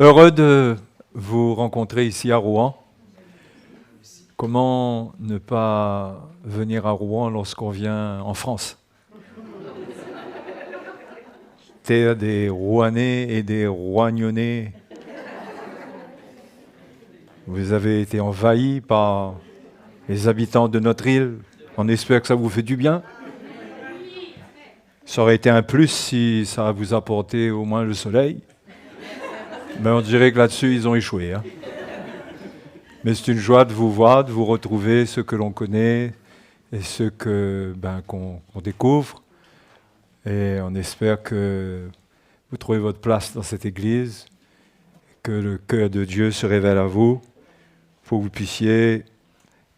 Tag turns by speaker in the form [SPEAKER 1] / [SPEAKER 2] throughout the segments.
[SPEAKER 1] Heureux de vous rencontrer ici à Rouen. Comment ne pas venir à Rouen lorsqu'on vient en France? Terre des Rouennais et des Roignonnais. Vous avez été envahis par les habitants de notre île. On espère que ça vous fait du bien. Ça aurait été un plus si ça vous apportait au moins le soleil. Mais on dirait que là-dessus, ils ont échoué. Mais c'est une joie de vous voir, de vous retrouver, ceux que l'on connaît et ceux qu'on découvre. Et on espère que vous trouvez votre place dans cette église, que le cœur de Dieu se révèle à vous, pour que vous puissiez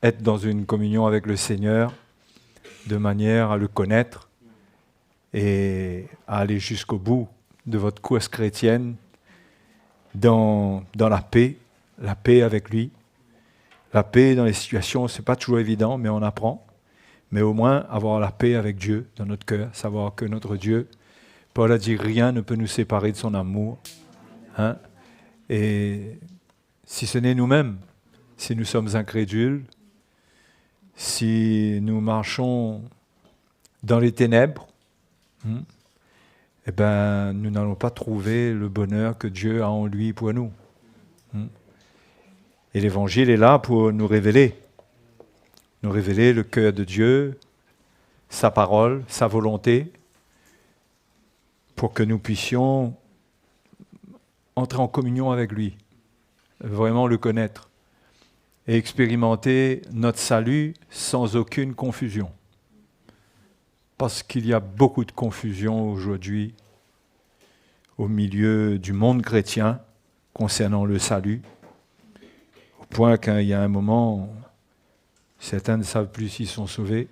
[SPEAKER 1] être dans une communion avec le Seigneur, de manière à le connaître et à aller jusqu'au bout de votre course chrétienne, dans la paix avec lui. La paix dans les situations, ce n'est pas toujours évident, mais on apprend. Mais au moins, avoir la paix avec Dieu dans notre cœur, savoir que notre Dieu, Paul a dit, rien ne peut nous séparer de son amour. Et si ce n'est nous-mêmes, si nous sommes incrédules, si nous marchons dans les ténèbres, nous n'allons pas trouver le bonheur que Dieu a en lui pour nous. Et l'Évangile est là pour nous révéler le cœur de Dieu, sa parole, sa volonté, pour que nous puissions entrer en communion avec lui, vraiment le connaître, et expérimenter notre salut sans aucune confusion. Parce qu'il y a beaucoup de confusion aujourd'hui au milieu du monde chrétien concernant le salut, au point qu'il y a un moment, certains ne savent plus s'ils sont sauvés,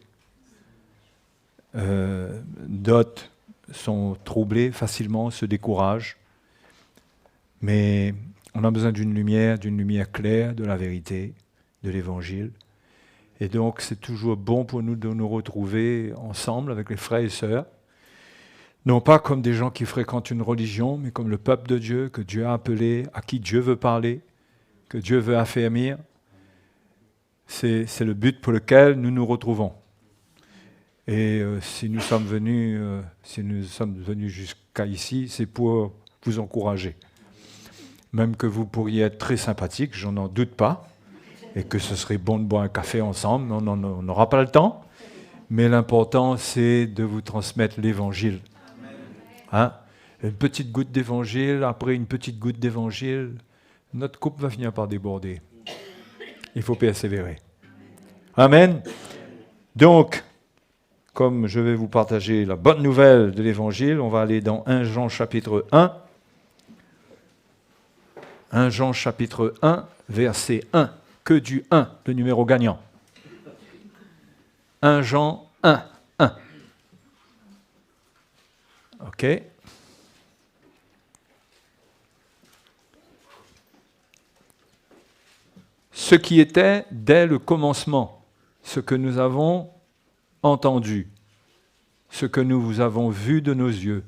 [SPEAKER 1] d'autres sont troublés facilement, se découragent, mais on a besoin d'une lumière claire de la vérité, de l'Évangile. Et donc, c'est toujours bon pour nous de nous retrouver ensemble avec les frères et sœurs, non pas comme des gens qui fréquentent une religion, mais comme le peuple de Dieu, que Dieu a appelé, à qui Dieu veut parler, que Dieu veut affermir. C'est le but pour lequel nous nous retrouvons. Et si nous sommes venus jusqu'à ici, c'est pour vous encourager. Même que vous pourriez être très sympathique, je n'en doute pas, et que ce serait bon de boire un café ensemble, on n'aura pas le temps, mais l'important c'est de vous transmettre l'Évangile. Une petite goutte d'Évangile, après une petite goutte d'Évangile, notre coupe va finir par déborder. Il faut persévérer. Amen. Donc, comme je vais vous partager la bonne nouvelle de l'Évangile, on va aller dans 1 Jean chapitre 1. 1 Jean chapitre 1, verset 1. Que du 1, le numéro gagnant. 1 Jean 1, 1. OK. Ce qui était dès le commencement, ce que nous avons entendu, ce que nous avons vu de nos yeux,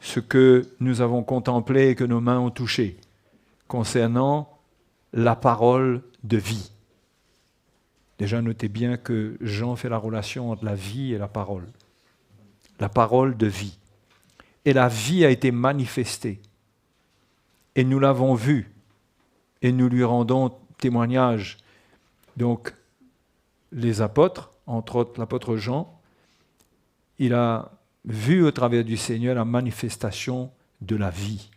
[SPEAKER 1] ce que nous avons contemplé et que nos mains ont touché, concernant la parole de vie. Déjà, notez bien que Jean fait la relation entre la vie et la parole. La parole de vie. Et la vie a été manifestée. Et nous l'avons vue. Et nous lui rendons témoignage. Donc, les apôtres, entre autres l'apôtre Jean, il a vu au travers du Seigneur la manifestation de la vie.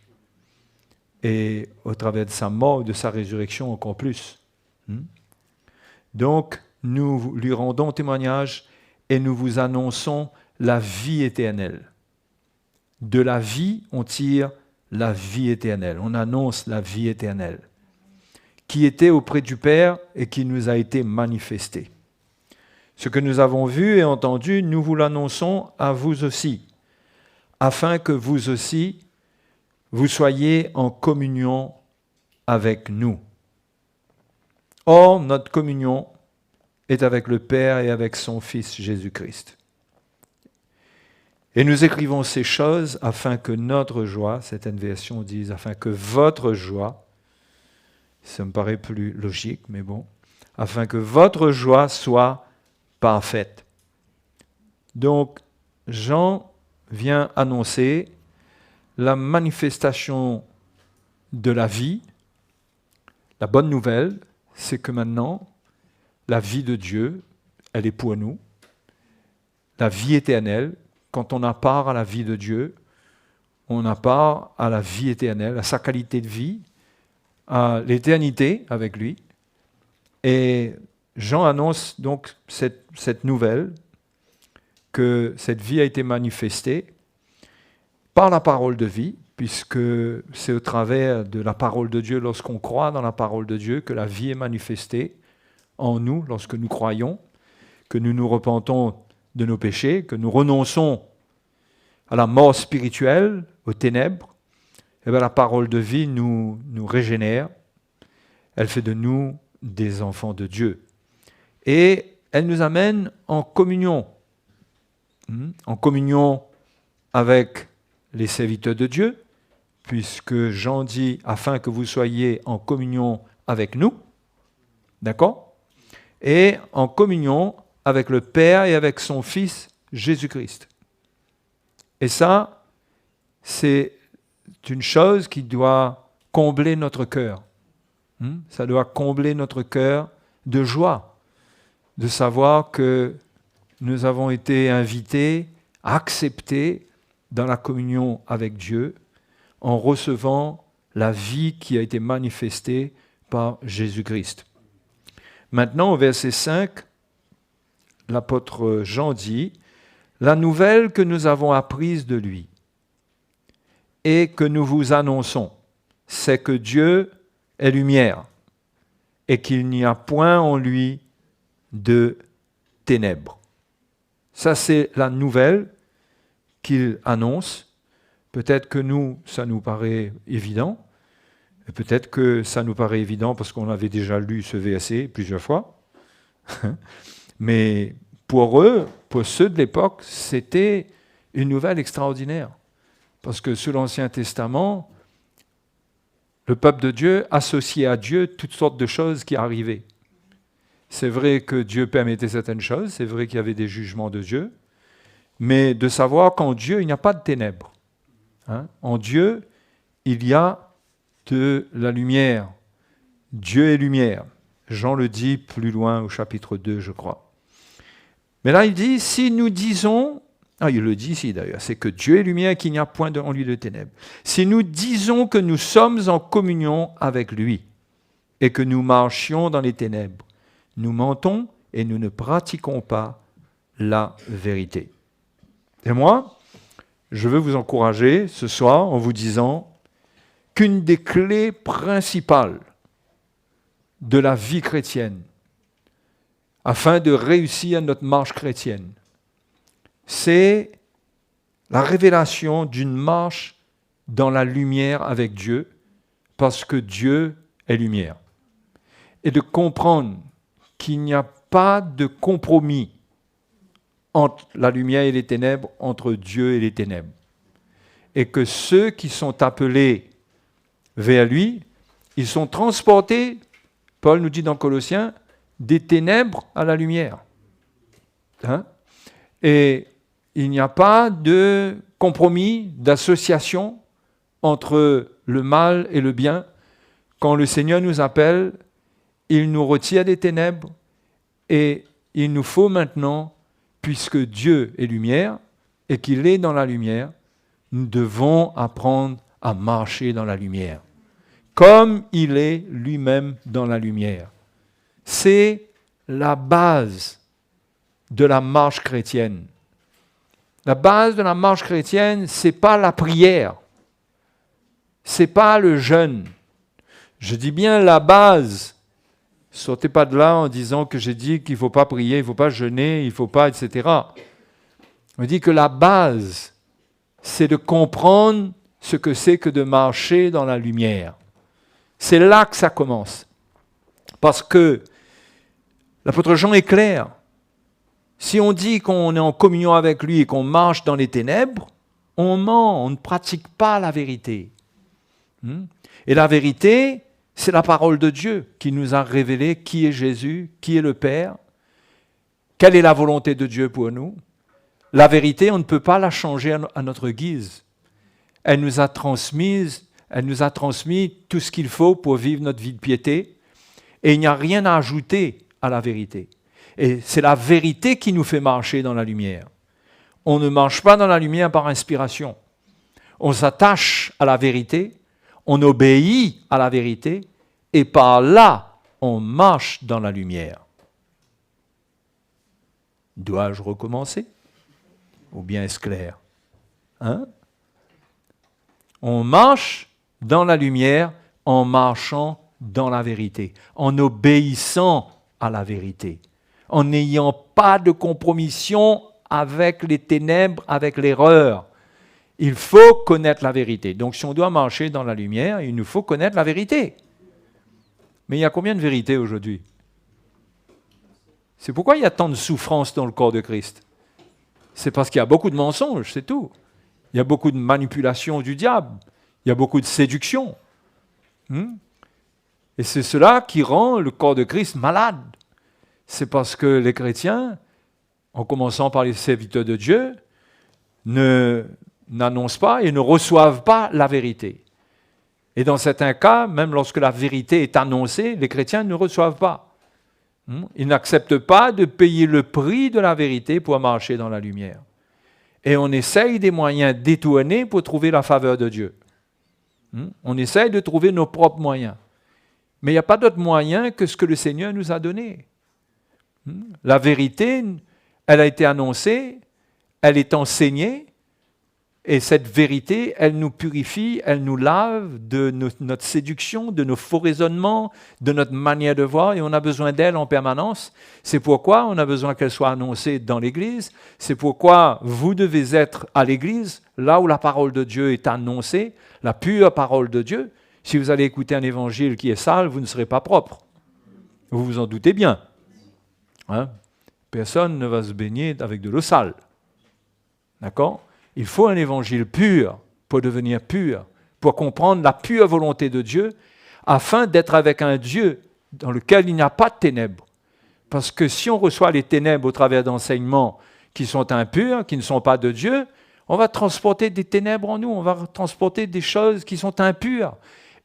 [SPEAKER 1] Et au travers de sa mort, de sa résurrection encore plus. Donc, nous lui rendons témoignage et nous vous annonçons la vie éternelle. De la vie, on tire la vie éternelle. On annonce la vie éternelle qui était auprès du Père et qui nous a été manifestée. Ce que nous avons vu et entendu, nous vous l'annonçons à vous aussi, afin que vous aussi, vous soyez en communion avec nous. Or, notre communion est avec le Père et avec son Fils Jésus-Christ. Et nous écrivons ces choses afin que notre joie, certaines versions disent, afin que votre joie, ça me paraît plus logique, mais bon, afin que votre joie soit parfaite. Donc, Jean vient annoncer la manifestation de la vie. La bonne nouvelle, c'est que maintenant, la vie de Dieu, elle est pour nous. La vie éternelle, quand on a part à la vie de Dieu, on a part à la vie éternelle, à sa qualité de vie, à l'éternité avec lui. Et Jean annonce donc cette nouvelle, que cette vie a été manifestée par la parole de vie, puisque c'est au travers de la parole de Dieu, lorsqu'on croit dans la parole de Dieu, que la vie est manifestée en nous, lorsque nous croyons, que nous nous repentons de nos péchés, que nous renonçons à la mort spirituelle, aux ténèbres. Et bien la parole de vie nous régénère, elle fait de nous des enfants de Dieu. Et elle nous amène en communion avec les serviteurs de Dieu, puisque Jean dit « afin que vous soyez en communion avec nous », d'accord ? Et en communion avec le Père et avec son Fils Jésus-Christ. Et ça, c'est une chose qui doit combler notre cœur. Ça doit combler notre cœur de joie, de savoir que nous avons été invités, acceptés dans la communion avec Dieu, en recevant la vie qui a été manifestée par Jésus-Christ. Maintenant, au verset 5, l'apôtre Jean dit « La nouvelle que nous avons apprise de lui et que nous vous annonçons, c'est que Dieu est lumière et qu'il n'y a point en lui de ténèbres. » Ça, c'est la nouvelle qu'il annonce. Peut-être que nous, ça nous paraît évident. Et peut-être que ça nous paraît évident parce qu'on avait déjà lu ce verset plusieurs fois. Mais pour eux, pour ceux de l'époque, c'était une nouvelle extraordinaire. Parce que sous l'Ancien Testament, le peuple de Dieu associait à Dieu toutes sortes de choses qui arrivaient. C'est vrai que Dieu permettait certaines choses, c'est vrai qu'il y avait des jugements de Dieu, mais de savoir qu'en Dieu, il n'y a pas de ténèbres. En Dieu, il y a de la lumière. Dieu est lumière. Jean le dit plus loin au chapitre 2, je crois. Mais là, il dit, si nous disons, il le dit ici d'ailleurs, c'est que Dieu est lumière et qu'il n'y a point en lui de ténèbres. Si nous disons que nous sommes en communion avec lui et que nous marchions dans les ténèbres, nous mentons et nous ne pratiquons pas la vérité. Et moi, je veux vous encourager ce soir en vous disant qu'une des clés principales de la vie chrétienne, afin de réussir notre marche chrétienne, c'est la révélation d'une marche dans la lumière avec Dieu, parce que Dieu est lumière. Et de comprendre qu'il n'y a pas de compromis entre la lumière et les ténèbres, entre Dieu et les ténèbres. Et que ceux qui sont appelés vers lui, ils sont transportés, Paul nous dit dans Colossiens, des ténèbres à la lumière. Et il n'y a pas de compromis, d'association entre le mal et le bien. Quand le Seigneur nous appelle, il nous retire des ténèbres et il nous faut maintenant, puisque Dieu est lumière et qu'il est dans la lumière, nous devons apprendre à marcher dans la lumière, comme il est lui-même dans la lumière. C'est la base de la marche chrétienne. La base de la marche chrétienne, ce n'est pas la prière, ce n'est pas le jeûne. Je dis bien la base. Sortez pas de là en disant que j'ai dit qu'il ne faut pas prier, il ne faut pas jeûner, il ne faut pas, etc. On dit que la base, c'est de comprendre ce que c'est que de marcher dans la lumière. C'est là que ça commence. Parce que l'apôtre Jean est clair. Si on dit qu'on est en communion avec lui et qu'on marche dans les ténèbres, on ment, on ne pratique pas la vérité. Et la vérité, c'est la parole de Dieu qui nous a révélé qui est Jésus, qui est le Père, quelle est la volonté de Dieu pour nous. La vérité, on ne peut pas la changer à notre guise. Elle nous a transmis tout ce qu'il faut pour vivre notre vie de piété, et il n'y a rien à ajouter à la vérité. Et c'est la vérité qui nous fait marcher dans la lumière. On ne marche pas dans la lumière par inspiration. On s'attache à la vérité, on obéit à la vérité, et par là, on marche dans la lumière. Dois-je recommencer? Ou bien est-ce clair? On marche dans la lumière en marchant dans la vérité, en obéissant à la vérité, en n'ayant pas de compromission avec les ténèbres, avec l'erreur. Il faut connaître la vérité. Donc si on doit marcher dans la lumière, il nous faut connaître la vérité. Mais il y a combien de vérités aujourd'hui? C'est pourquoi il y a tant de souffrance dans le corps de Christ. C'est parce qu'il y a beaucoup de mensonges, c'est tout. Il y a beaucoup de manipulation du diable. Il y a beaucoup de séduction. Et c'est cela qui rend le corps de Christ malade. C'est parce que les chrétiens, en commençant par les serviteurs de Dieu, n'annoncent pas et ne reçoivent pas la vérité. Et dans certains cas, même lorsque la vérité est annoncée, les chrétiens ne reçoivent pas. Ils n'acceptent pas de payer le prix de la vérité pour marcher dans la lumière. Et on essaye des moyens détournés pour trouver la faveur de Dieu. On essaye de trouver nos propres moyens. Mais il n'y a pas d'autre moyen que ce que le Seigneur nous a donné. La vérité, elle a été annoncée, elle est enseignée, et cette vérité, elle nous purifie, elle nous lave de notre séduction, de nos faux raisonnements, de notre manière de voir, et on a besoin d'elle en permanence. C'est pourquoi on a besoin qu'elle soit annoncée dans l'Église. C'est pourquoi vous devez être à l'Église, là où la parole de Dieu est annoncée, la pure parole de Dieu. Si vous allez écouter un évangile qui est sale, vous ne serez pas propre. Vous vous en doutez bien. Personne ne va se baigner avec de l'eau sale. D'accord ? Il faut un évangile pur pour devenir pur, pour comprendre la pure volonté de Dieu, afin d'être avec un Dieu dans lequel il n'y a pas de ténèbres. Parce que si on reçoit les ténèbres au travers d'enseignements qui sont impurs, qui ne sont pas de Dieu, on va transporter des ténèbres en nous, on va transporter des choses qui sont impures.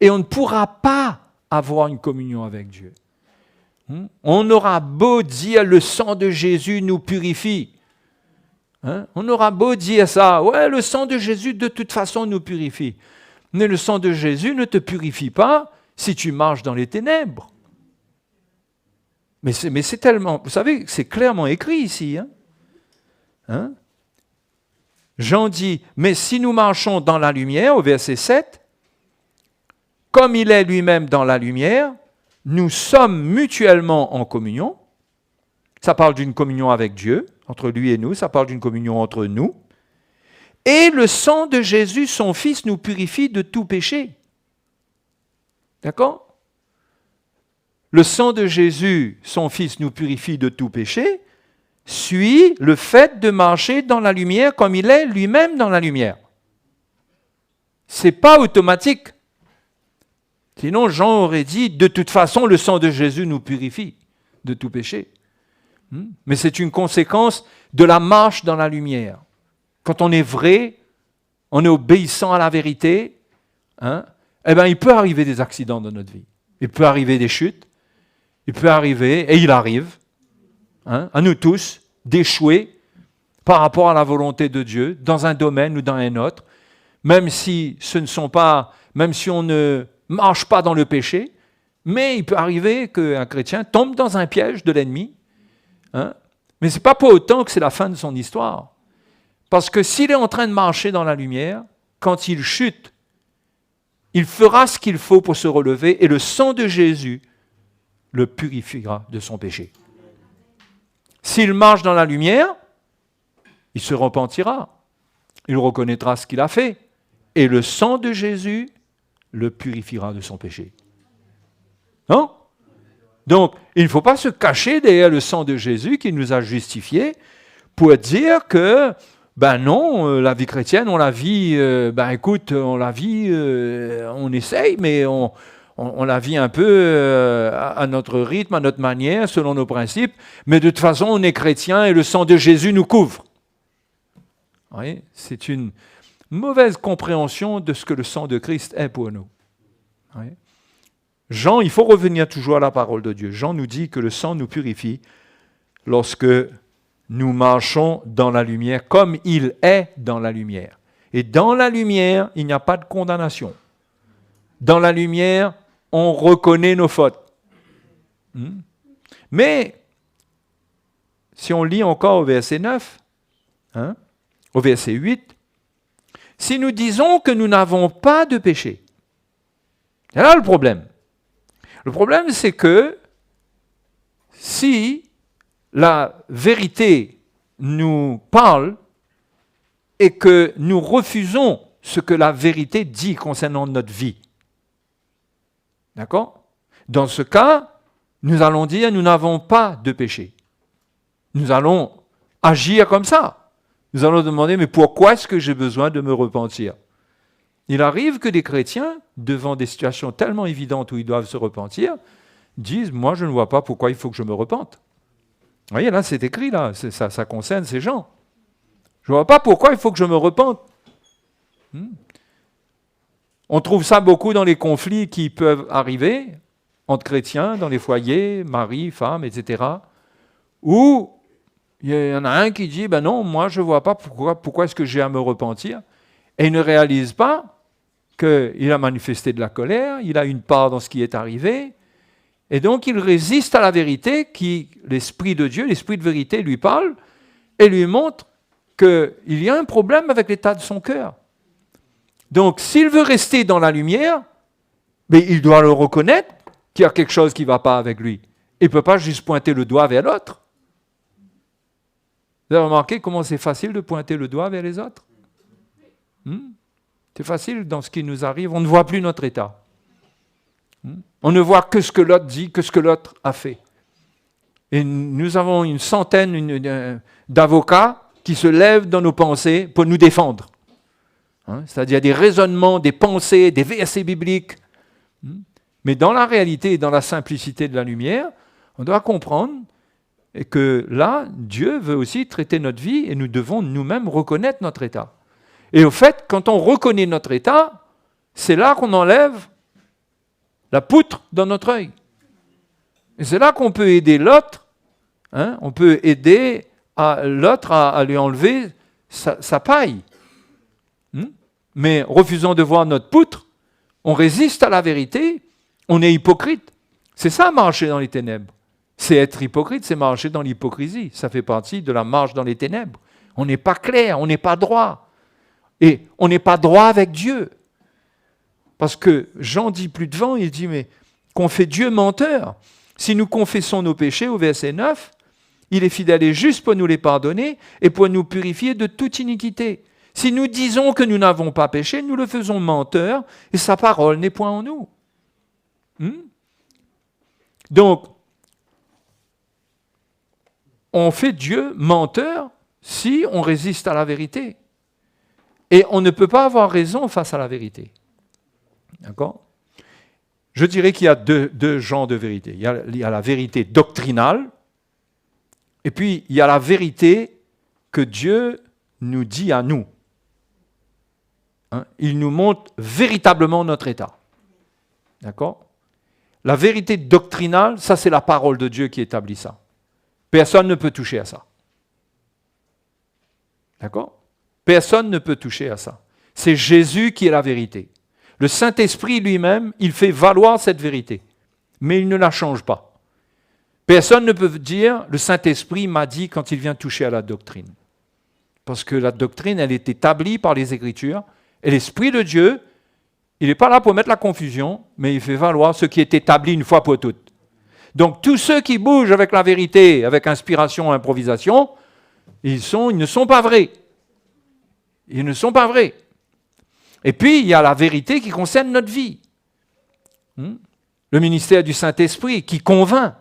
[SPEAKER 1] Et on ne pourra pas avoir une communion avec Dieu. On aura beau dire le sang de Jésus nous purifie. On aura beau dire ça, ouais, le sang de Jésus de toute façon nous purifie. Mais le sang de Jésus ne te purifie pas si tu marches dans les ténèbres. Mais c'est tellement, vous savez, c'est clairement écrit ici. Jean dit, mais si nous marchons dans la lumière, au verset 7, comme il est lui-même dans la lumière, nous sommes mutuellement en communion. Ça parle d'une communion avec Dieu, entre lui et nous, ça parle d'une communion entre nous. Et le sang de Jésus, son Fils, nous purifie de tout péché. D'accord ? Le sang de Jésus, son Fils, nous purifie de tout péché, suit le fait de marcher dans la lumière comme il est lui-même dans la lumière. Ce n'est pas automatique. Sinon, Jean aurait dit, de toute façon, le sang de Jésus nous purifie de tout péché. Mais c'est une conséquence de la marche dans la lumière. Quand on est vrai, on est obéissant à la vérité, il peut arriver des accidents dans notre vie. Il peut arriver des chutes. Il peut arriver, et il arrive, à nous tous, d'échouer par rapport à la volonté de Dieu, dans un domaine ou dans un autre, même si on ne marche pas dans le péché, mais il peut arriver qu'un chrétien tombe dans un piège de l'ennemi. Mais ce n'est pas pour autant que c'est la fin de son histoire. Parce que s'il est en train de marcher dans la lumière, quand il chute, il fera ce qu'il faut pour se relever et le sang de Jésus le purifiera de son péché. S'il marche dans la lumière, il se repentira. Il reconnaîtra ce qu'il a fait. Et le sang de Jésus le purifiera de son péché. Non ? Donc, il ne faut pas se cacher derrière le sang de Jésus qui nous a justifiés pour dire que, ben non, la vie chrétienne, on la vit, écoute, on la vit, on essaye, mais on la vit un peu à notre rythme, à notre manière, selon nos principes, mais de toute façon, on est chrétien et le sang de Jésus nous couvre. Vous voyez, c'est une mauvaise compréhension de ce que le sang de Christ est pour nous. Vous voyez. Jean, il faut revenir toujours à la parole de Dieu. Jean nous dit que le sang nous purifie lorsque nous marchons dans la lumière, comme il est dans la lumière. Et dans la lumière, il n'y a pas de condamnation. Dans la lumière, on reconnaît nos fautes. Mais, si on lit encore au verset 9, au verset 8, si nous disons que nous n'avons pas de péché, c'est là le problème. Le problème, c'est que si la vérité nous parle et que nous refusons ce que la vérité dit concernant notre vie, d'accord? Dans ce cas, nous allons dire nous n'avons pas de péché. Nous allons agir comme ça. Nous allons demander mais pourquoi est-ce que j'ai besoin de me repentir? Il arrive que des chrétiens, devant des situations tellement évidentes où ils doivent se repentir, disent moi je ne vois pas pourquoi il faut que je me repente. Vous voyez, là, c'est écrit, là, ça concerne ces gens. Je ne vois pas pourquoi il faut que je me repente. On trouve ça beaucoup dans les conflits qui peuvent arriver entre chrétiens, dans les foyers, mari, femme, etc., où il y en a un qui dit, ben non, moi je ne vois pas pourquoi est-ce que j'ai à me repentir, et il ne réalise pas qu'il a manifesté de la colère, il a une part dans ce qui est arrivé, et donc il résiste à la vérité qui, l'Esprit de Dieu, l'Esprit de vérité lui parle et lui montre qu'il y a un problème avec l'état de son cœur. Donc s'il veut rester dans la lumière, mais il doit le reconnaître qu'il y a quelque chose qui ne va pas avec lui. Il ne peut pas juste pointer le doigt vers l'autre. Vous avez remarqué comment c'est facile de pointer le doigt vers les autres? C'est facile dans ce qui nous arrive, on ne voit plus notre état. On ne voit que ce que l'autre dit, que ce que l'autre a fait. Et nous avons une centaine d'avocats qui se lèvent dans nos pensées pour nous défendre. C'est-à-dire des raisonnements, des pensées, des versets bibliques. Mais dans la réalité et dans la simplicité de la lumière, on doit comprendre que là, Dieu veut aussi traiter notre vie et nous devons nous-mêmes reconnaître notre état. Et au fait, quand on reconnaît notre état, c'est là qu'on enlève la poutre dans notre œil. Et c'est là qu'on peut aider l'autre. On peut aider l'autre à lui enlever sa paille. Mais refusant de voir notre poutre, on résiste à la vérité, on est hypocrite. C'est ça, marcher dans les ténèbres. C'est être hypocrite, c'est marcher dans l'hypocrisie. Ça fait partie de la marche dans les ténèbres. On n'est pas clair, on n'est pas droit. Et on n'est pas droit avec Dieu. Parce que Jean dit plus devant, il dit, mais qu'on fait Dieu menteur. Si nous confessons nos péchés, au verset 9, il est fidèle et juste pour nous les pardonner et pour nous purifier de toute iniquité. Si nous disons que nous n'avons pas péché, nous le faisons menteur et sa parole n'est point en nous. Donc, on fait Dieu menteur si on résiste à la vérité. Et on ne peut pas avoir raison face à la vérité. D'accord? Je dirais qu'il y a deux genres de vérité. Il y a la vérité doctrinale, et puis il y a la vérité que Dieu nous dit à nous. Il nous montre véritablement notre état. D'accord? La vérité doctrinale, ça c'est la parole de Dieu qui établit ça. Personne ne peut toucher à ça. D'accord? Personne ne peut toucher à ça. C'est Jésus qui est la vérité. Le Saint-Esprit lui-même, il fait valoir cette vérité, mais il ne la change pas. Personne ne peut dire, le Saint-Esprit m'a dit quand il vient toucher à la doctrine. Parce que la doctrine, elle est établie par les Écritures, et l'Esprit de Dieu, il n'est pas là pour mettre la confusion, mais il fait valoir ce qui est établi une fois pour toutes. Donc tous ceux qui bougent avec la vérité, avec inspiration, improvisation, ils ne sont pas vrais. Ils ne sont pas vrais. Et puis, il y a la vérité qui concerne notre vie. Le ministère du Saint-Esprit qui convainc,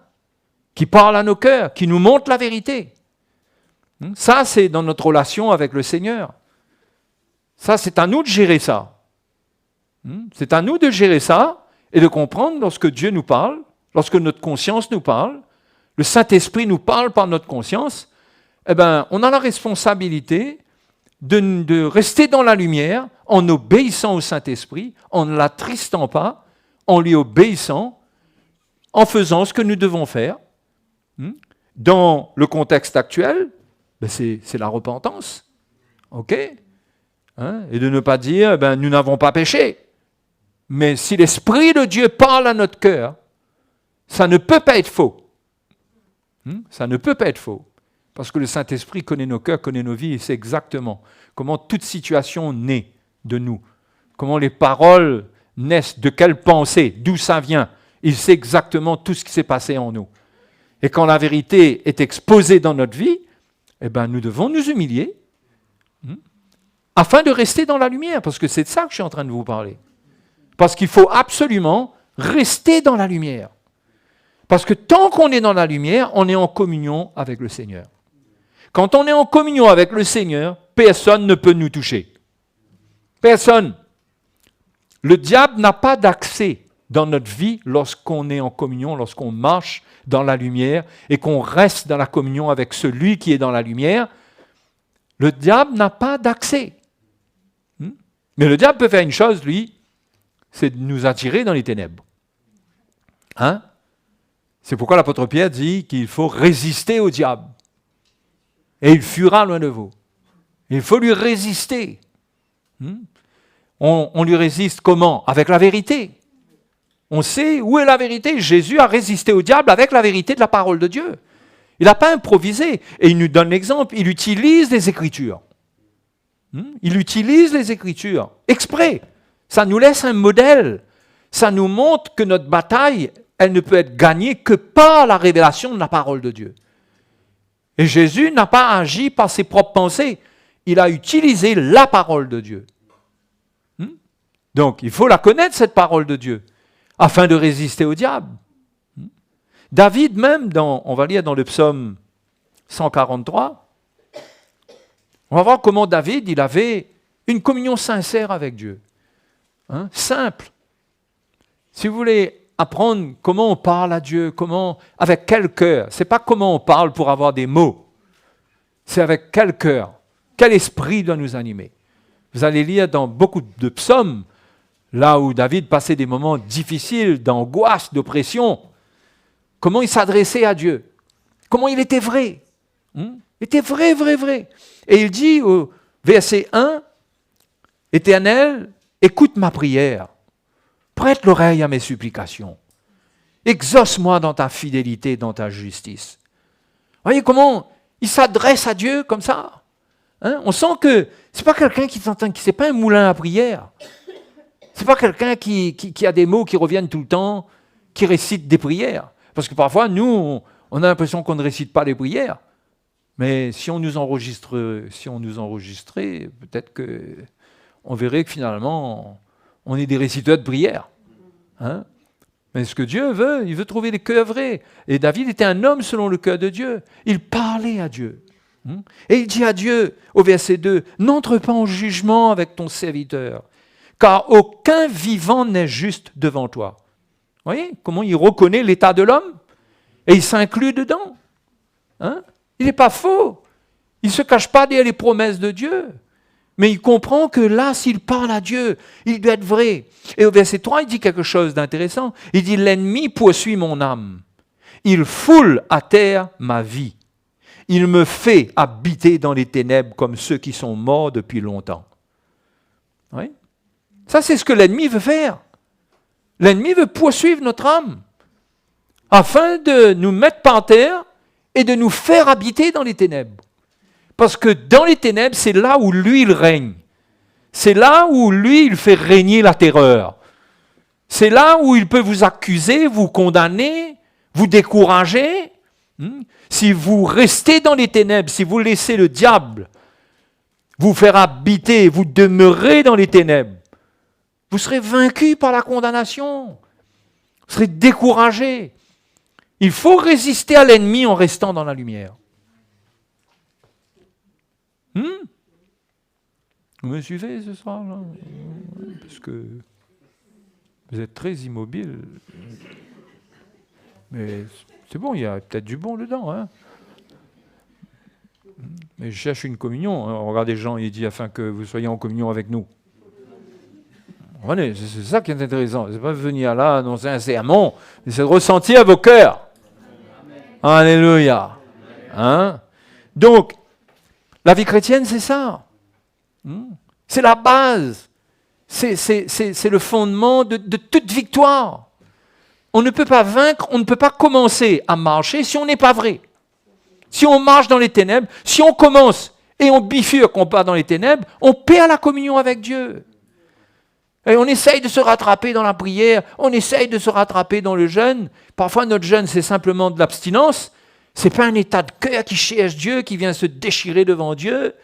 [SPEAKER 1] qui parle à nos cœurs, qui nous montre la vérité. Ça, c'est dans notre relation avec le Seigneur. Ça, c'est à nous de gérer ça. C'est à nous de gérer ça et de comprendre lorsque Dieu nous parle, lorsque notre conscience nous parle, le Saint-Esprit nous parle par notre conscience, eh bien, on a la responsabilité de rester dans la lumière en obéissant au Saint-Esprit, en ne l'attristant pas, en lui obéissant, en faisant ce que nous devons faire. Dans le contexte actuel, ben c'est la repentance. OK ? Et de ne pas dire, nous n'avons pas péché. Mais si l'Esprit de Dieu parle à notre cœur, ça ne peut pas être faux. Ça ne peut pas être faux. Parce que le Saint-Esprit connaît nos cœurs, connaît nos vies, et sait exactement comment toute situation naît de nous. Comment les paroles naissent, de quelle pensée, d'où ça vient. Il sait exactement tout ce qui s'est passé en nous. Et quand la vérité est exposée dans notre vie, nous devons nous humilier afin de rester dans la lumière, parce que c'est de ça que je suis en train de vous parler. Parce qu'il faut absolument rester dans la lumière. Parce que tant qu'on est dans la lumière, on est en communion avec le Seigneur. Quand on est en communion avec le Seigneur, personne ne peut nous toucher. Personne. Le diable n'a pas d'accès dans notre vie lorsqu'on est en communion, lorsqu'on marche dans la lumière et qu'on reste dans la communion avec celui qui est dans la lumière. Le diable n'a pas d'accès. Mais le diable peut faire une chose, lui, c'est de nous attirer dans les ténèbres. C'est pourquoi l'apôtre Pierre dit qu'il faut résister au diable. Et il fuira loin de vous. Il faut lui résister. On lui résiste comment ? Avec la vérité. On sait où est la vérité. Jésus a résisté au diable avec la vérité de la parole de Dieu. Il n'a pas improvisé. Et il nous donne l'exemple. Il utilise les Écritures. Il utilise les Écritures exprès. Ça nous laisse un modèle. Ça nous montre que notre bataille, elle ne peut être gagnée que par la révélation de la parole de Dieu. Et Jésus n'a pas agi par ses propres pensées. Il a utilisé la parole de Dieu. Donc, il faut la connaître, cette parole de Dieu, afin de résister au diable. David même, on va lire dans le psaume 143, on va voir comment David, il avait une communion sincère avec Dieu. Simple. Si vous voulez apprendre comment on parle à Dieu, avec quel cœur, ce n'est pas comment on parle pour avoir des mots, c'est avec quel cœur, quel esprit doit nous animer. Vous allez lire dans beaucoup de psaumes, là où David passait des moments difficiles, d'angoisse, d'oppression, comment il s'adressait à Dieu, comment il était vrai. Il était vrai, vrai, vrai. Et il dit au verset 1, « Éternel, écoute ma prière, prête l'oreille à mes supplications, exauce-moi dans ta fidélité, dans ta justice. » Voyez comment il s'adresse à Dieu comme ça. On sent que ce n'est pas quelqu'un qui c'est pas un moulin à prière. Ce n'est pas quelqu'un qui a des mots qui reviennent tout le temps, qui récite des prières. Parce que parfois, nous, on a l'impression qu'on ne récite pas les prières. Mais si on nous enregistrait, peut-être qu'on verrait que finalement, on est des réciteurs de prières. Mais ce que Dieu veut, il veut trouver les cœurs vrais. Et David était un homme selon le cœur de Dieu. Il parlait à Dieu. Et il dit à Dieu, au verset 2, « N'entre pas en jugement avec ton serviteur, car aucun vivant n'est juste devant toi. » Vous voyez comment il reconnaît l'état de l'homme et il s'inclut dedans. Il n'est pas faux. Il ne se cache pas derrière les promesses de Dieu. Mais il comprend que là, s'il parle à Dieu, il doit être vrai. Et au verset 3, il dit quelque chose d'intéressant. Il dit « L'ennemi poursuit mon âme. Il foule à terre ma vie. Il me fait habiter dans les ténèbres comme ceux qui sont morts depuis longtemps. » Oui. Ça, c'est ce que l'ennemi veut faire. L'ennemi veut poursuivre notre âme afin de nous mettre par terre et de nous faire habiter dans les ténèbres. Parce que dans les ténèbres, c'est là où lui, il règne. C'est là où lui, il fait régner la terreur. C'est là où il peut vous accuser, vous condamner, vous décourager. Si vous restez dans les ténèbres, si vous laissez le diable vous faire habiter, vous demeurez dans les ténèbres, vous serez vaincu par la condamnation.
[SPEAKER 2] Vous serez découragé. Il faut résister à l'ennemi en restant dans la lumière. Vous me suivez ce soir là? Parce que vous êtes très immobile. Mais c'est bon, il y a peut-être du bon dedans. Hein. Mais je cherche une communion. Regardez Jean, il dit afin que vous soyez en communion avec nous. C'est ça qui est intéressant. C'est pas venir là annoncer un sermon, mais c'est de ressentir vos cœurs. Amen. Alléluia. Hein? Donc, la vie chrétienne, c'est ça. C'est la base. C'est le fondement de toute victoire. On ne peut pas vaincre, on ne peut pas commencer à marcher si on n'est pas vrai. Si on marche dans les ténèbres, si on commence et on bifurque, on part dans les ténèbres, on perd la communion avec Dieu. Et on essaye de se rattraper dans la prière, on essaye de se rattraper dans le jeûne. Parfois, notre jeûne, c'est simplement de l'abstinence. Ce n'est pas un état de cœur qui cherche Dieu, qui vient se déchirer devant Dieu.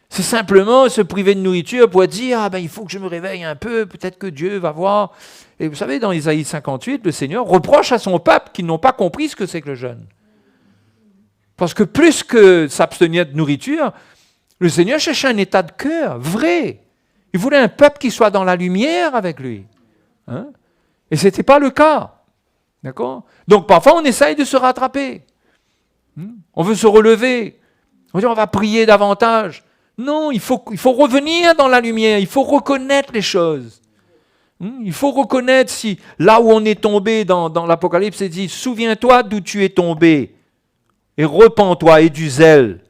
[SPEAKER 2] C'est simplement se priver de nourriture pour dire « il faut que je me réveille un peu, peut-être que Dieu va voir ». Et vous savez, dans Isaïe 58, le Seigneur reproche à son peuple qu'ils n'ont pas compris ce que c'est que le jeûne. Parce que plus que s'abstenir de nourriture, le Seigneur cherchait un état de cœur vrai. Il voulait un peuple qui soit dans la lumière avec lui. Hein? Et ce n'était pas le cas. D'accord? Donc parfois, on essaye de se rattraper. On veut se relever. On dit on va prier davantage. Non, il faut revenir dans la lumière. Il faut reconnaître les choses. Il faut reconnaître si là où on est tombé dans l'Apocalypse, c'est dit, souviens-toi d'où tu es tombé et repens-toi et du zèle.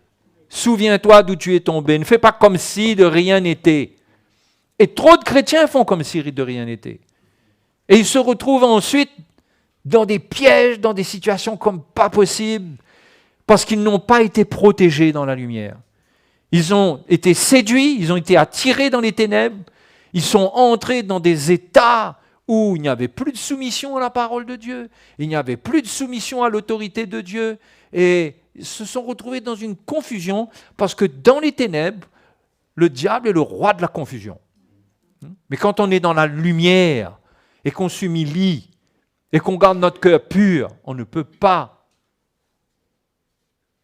[SPEAKER 2] Souviens-toi d'où tu es tombé. Ne fais pas comme si de rien n'était. Et trop de chrétiens font comme si de rien n'était. Et ils se retrouvent ensuite dans des pièges, dans des situations comme pas possible, parce qu'ils n'ont pas été protégés dans la lumière. Ils ont été séduits, ils ont été attirés dans les ténèbres, ils sont entrés dans des états où il n'y avait plus de soumission à la parole de Dieu, il n'y avait plus de soumission à l'autorité de Dieu, et ils se sont retrouvés dans une confusion, parce que dans les ténèbres, le diable est le roi de la confusion. Mais quand on est dans la lumière, et qu'on s'humilie, et qu'on garde notre cœur pur, on ne peut pas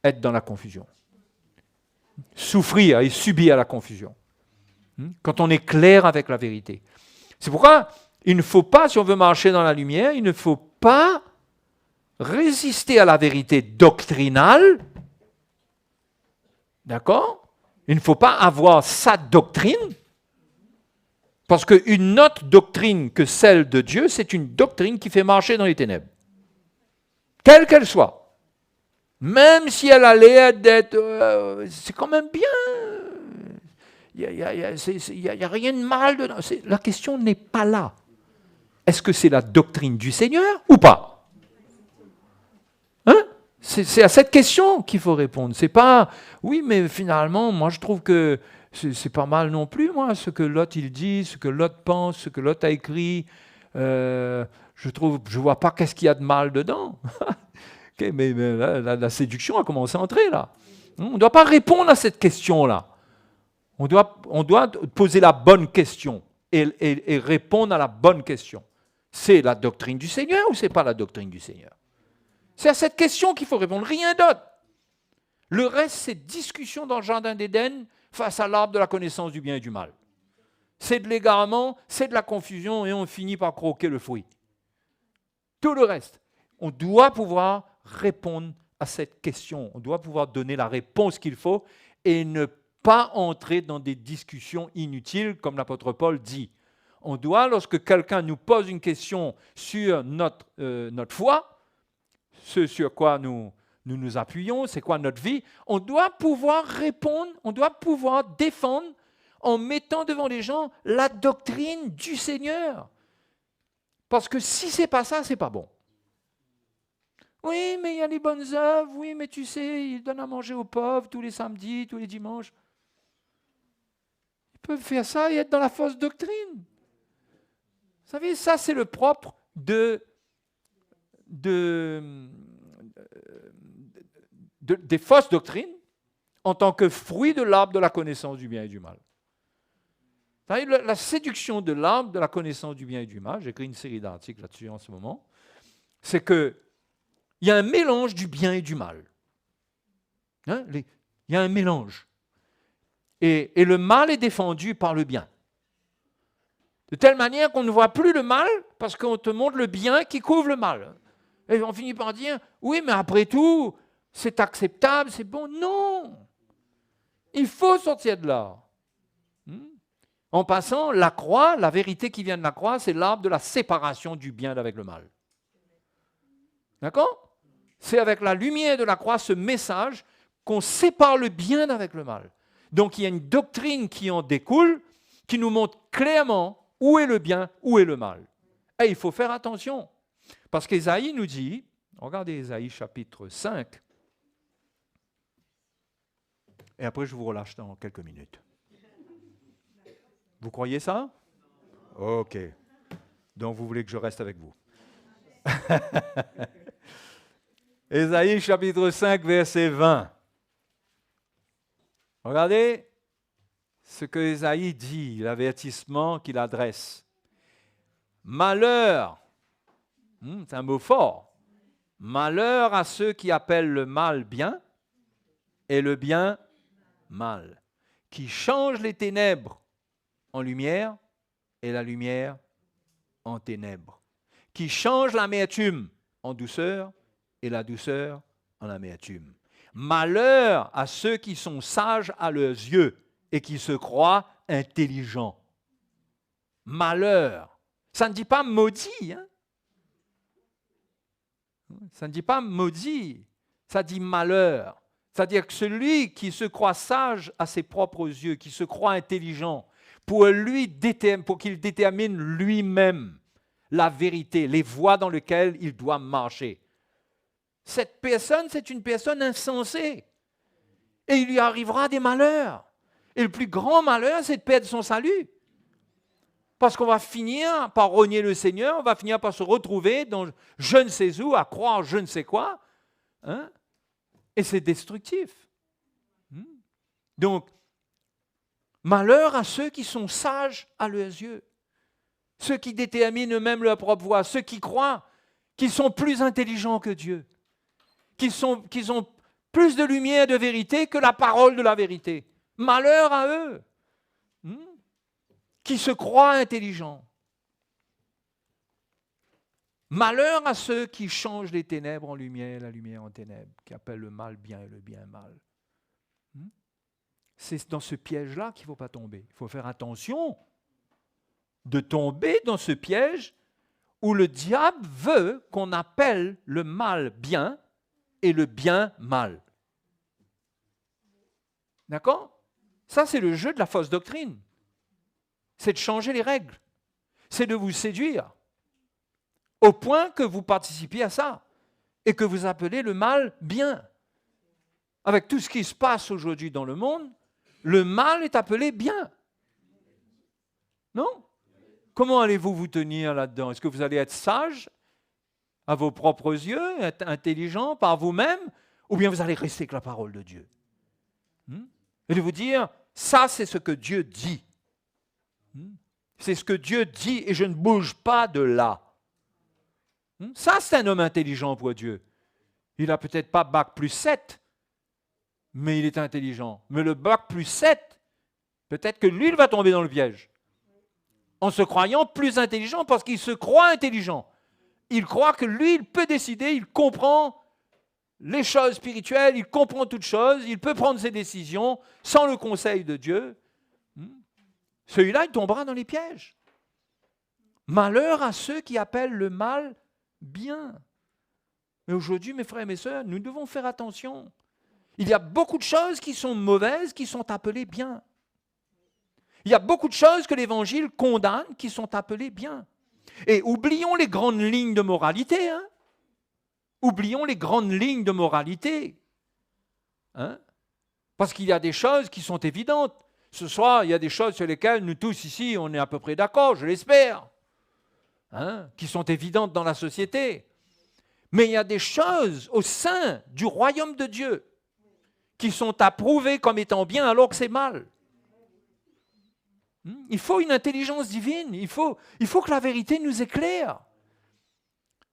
[SPEAKER 2] être dans la confusion. Souffrir et subir la confusion. Quand on est clair avec la vérité. C'est pourquoi il ne faut pas, si on veut marcher dans la lumière, il ne faut pas résister à la vérité doctrinale. D'accord? Il ne faut pas avoir sa doctrine. Parce qu'une autre doctrine que celle de Dieu, c'est une doctrine qui fait marcher dans les ténèbres. Quelle qu'elle soit. Même si elle a l'air d'être... c'est quand même bien. Il n'y a rien de mal dedans. La question n'est pas là. Est-ce que c'est la doctrine du Seigneur ou pas? Hein? C'est à cette question qu'il faut répondre. C'est pas, oui, mais finalement, moi je trouve que c'est pas mal non plus, moi, ce que l'autre il dit, ce que l'autre pense, ce que l'autre a écrit. Je vois pas qu'est-ce qu'il y a de mal dedans. Okay, mais la séduction a commencé à entrer là. On ne doit pas répondre à cette question-là. On doit poser la bonne question et répondre à la bonne question. C'est la doctrine du Seigneur ou c'est pas la doctrine du Seigneur? C'est à cette question qu'il faut répondre, rien d'autre. Le reste, c'est discussion dans le jardin d'Éden face à l'arbre de la connaissance du bien et du mal. C'est de l'égarement, c'est de la confusion et on finit par croquer le fruit. Tout le reste, on doit pouvoir répondre à cette question. On doit pouvoir donner la réponse qu'il faut et ne pas entrer dans des discussions inutiles, comme l'apôtre Paul dit. On doit, lorsque quelqu'un nous pose une question sur notre foi, ce sur quoi nous nous appuyons, c'est quoi notre vie, on doit pouvoir répondre, on doit pouvoir défendre en mettant devant les gens la doctrine du Seigneur. Parce que si ce n'est pas ça, ce n'est pas bon. Oui, mais il y a les bonnes œuvres, oui, mais tu sais, ils donnent à manger aux pauvres tous les samedis, tous les dimanches. Ils peuvent faire ça et être dans la fausse doctrine. Vous savez, ça c'est le propre des fausses doctrines en tant que fruit de l'arbre de la connaissance du bien et du mal. Vous savez, la séduction de l'arbre de la connaissance du bien et du mal, j'écris une série d'articles là-dessus en ce moment, c'est qu'il y a un mélange du bien et du mal. Hein? Il y a un mélange. Et le mal est défendu par le bien. De telle manière qu'on ne voit plus le mal parce qu'on te montre le bien qui couvre le mal. Et on finit par dire, oui, mais après tout, c'est acceptable, c'est bon. Non! Il faut sortir de là. En passant, la croix, la vérité qui vient de la croix, c'est l'arbre de la séparation du bien avec le mal. D'accord? C'est avec la lumière de la croix, ce message, qu'on sépare le bien avec le mal. Donc il y a une doctrine qui en découle, qui nous montre clairement où est le bien, où est le mal. Et il faut faire attention. Parce qu'Ésaïe nous dit, regardez Ésaïe chapitre 5, et après je vous relâche dans quelques minutes. Vous croyez ça? Ok. Donc vous voulez que je reste avec vous. Ésaïe chapitre 5, verset 20. Regardez ce que Ésaïe dit, l'avertissement qu'il adresse. Malheur, c'est un mot fort, malheur à ceux qui appellent le mal bien et le bien mal, qui changent les ténèbres en lumière et la lumière en ténèbres, qui changent l'amertume en douceur et la douceur en amertume. Malheur à ceux qui sont sages à leurs yeux et qui se croient intelligents. Malheur. Ça ne dit pas maudit. Hein? Ça ne dit pas maudit. Ça dit malheur. C'est-à-dire que celui qui se croit sage à ses propres yeux, qui se croit intelligent, pour qu'il détermine lui-même la vérité, les voies dans lesquelles il doit marcher. Cette personne, c'est une personne insensée. Et il lui arrivera des malheurs. Et le plus grand malheur, c'est de perdre son salut. Parce qu'on va finir par renier le Seigneur, on va finir par se retrouver dans je ne sais où, à croire je ne sais quoi. Hein? Et c'est destructif. Donc, malheur à ceux qui sont sages à leurs yeux. Ceux qui déterminent eux-mêmes leur propre voie. Ceux qui croient qu'ils sont plus intelligents que Dieu. Qu'ils ont plus de lumière et de vérité que la parole de la vérité. Malheur à eux, qui se croient intelligents. Malheur à ceux qui changent les ténèbres en lumière, la lumière en ténèbres, qui appellent le mal bien et le bien mal. C'est dans ce piège-là qu'il ne faut pas tomber. Il faut faire attention de tomber dans ce piège où le diable veut qu'on appelle le mal bien et le bien mal. D'accord? Ça, c'est le jeu de la fausse doctrine. C'est de changer les règles. C'est de vous séduire. Au point que vous participiez à ça. Et que vous appelez le mal bien. Avec tout ce qui se passe aujourd'hui dans le monde, le mal est appelé bien. Non? Comment allez-vous vous tenir là-dedans? Est-ce que vous allez être sage à vos propres yeux, être intelligent par vous-même, ou bien vous allez rester avec la parole de Dieu? Et de vous dire, ça c'est ce que Dieu dit. C'est ce que Dieu dit et je ne bouge pas de là. Ça c'est un homme intelligent pour Dieu. Il n'a peut-être pas bac plus 7, mais il est intelligent. Mais le bac plus 7, peut-être que lui il va tomber dans le piège. En se croyant plus intelligent parce qu'il se croit intelligent. Il croit que lui il peut décider, il comprend les choses spirituelles, il comprend toutes choses, il peut prendre ses décisions sans le conseil de Dieu. Celui-là, il tombera dans les pièges. Malheur à ceux qui appellent le mal bien. Mais aujourd'hui, mes frères et mes sœurs, nous devons faire attention. Il y a beaucoup de choses qui sont mauvaises, qui sont appelées bien. Il y a beaucoup de choses que l'Évangile condamne, qui sont appelées bien. Et oublions les grandes lignes de moralité, hein. Oublions les grandes lignes de moralité. Hein? Parce qu'il y a des choses qui sont évidentes. Ce soir, il y a des choses sur lesquelles nous tous ici, on est à peu près d'accord, je l'espère, hein? Qui sont évidentes dans la société. Mais il y a des choses au sein du royaume de Dieu qui sont approuvées comme étant bien alors que c'est mal. Il faut une intelligence divine, il faut que la vérité nous éclaire.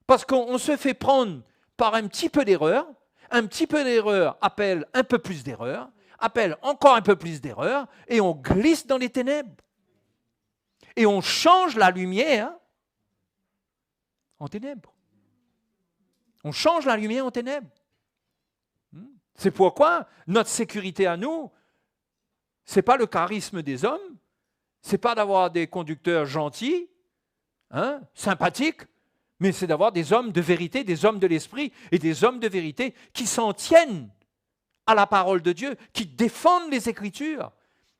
[SPEAKER 2] Parce qu'on se fait prendre par un petit peu d'erreur. Un petit peu d'erreur appelle un peu plus d'erreur, appelle encore un peu plus d'erreur, et on glisse dans les ténèbres. Et on change la lumière en ténèbres. On change la lumière en ténèbres. C'est pourquoi notre sécurité à nous, ce n'est pas le charisme des hommes, ce n'est pas d'avoir des conducteurs gentils, sympathiques, mais c'est d'avoir des hommes de vérité, des hommes de l'esprit et des hommes de vérité qui s'en tiennent à la parole de Dieu, qui défendent les Écritures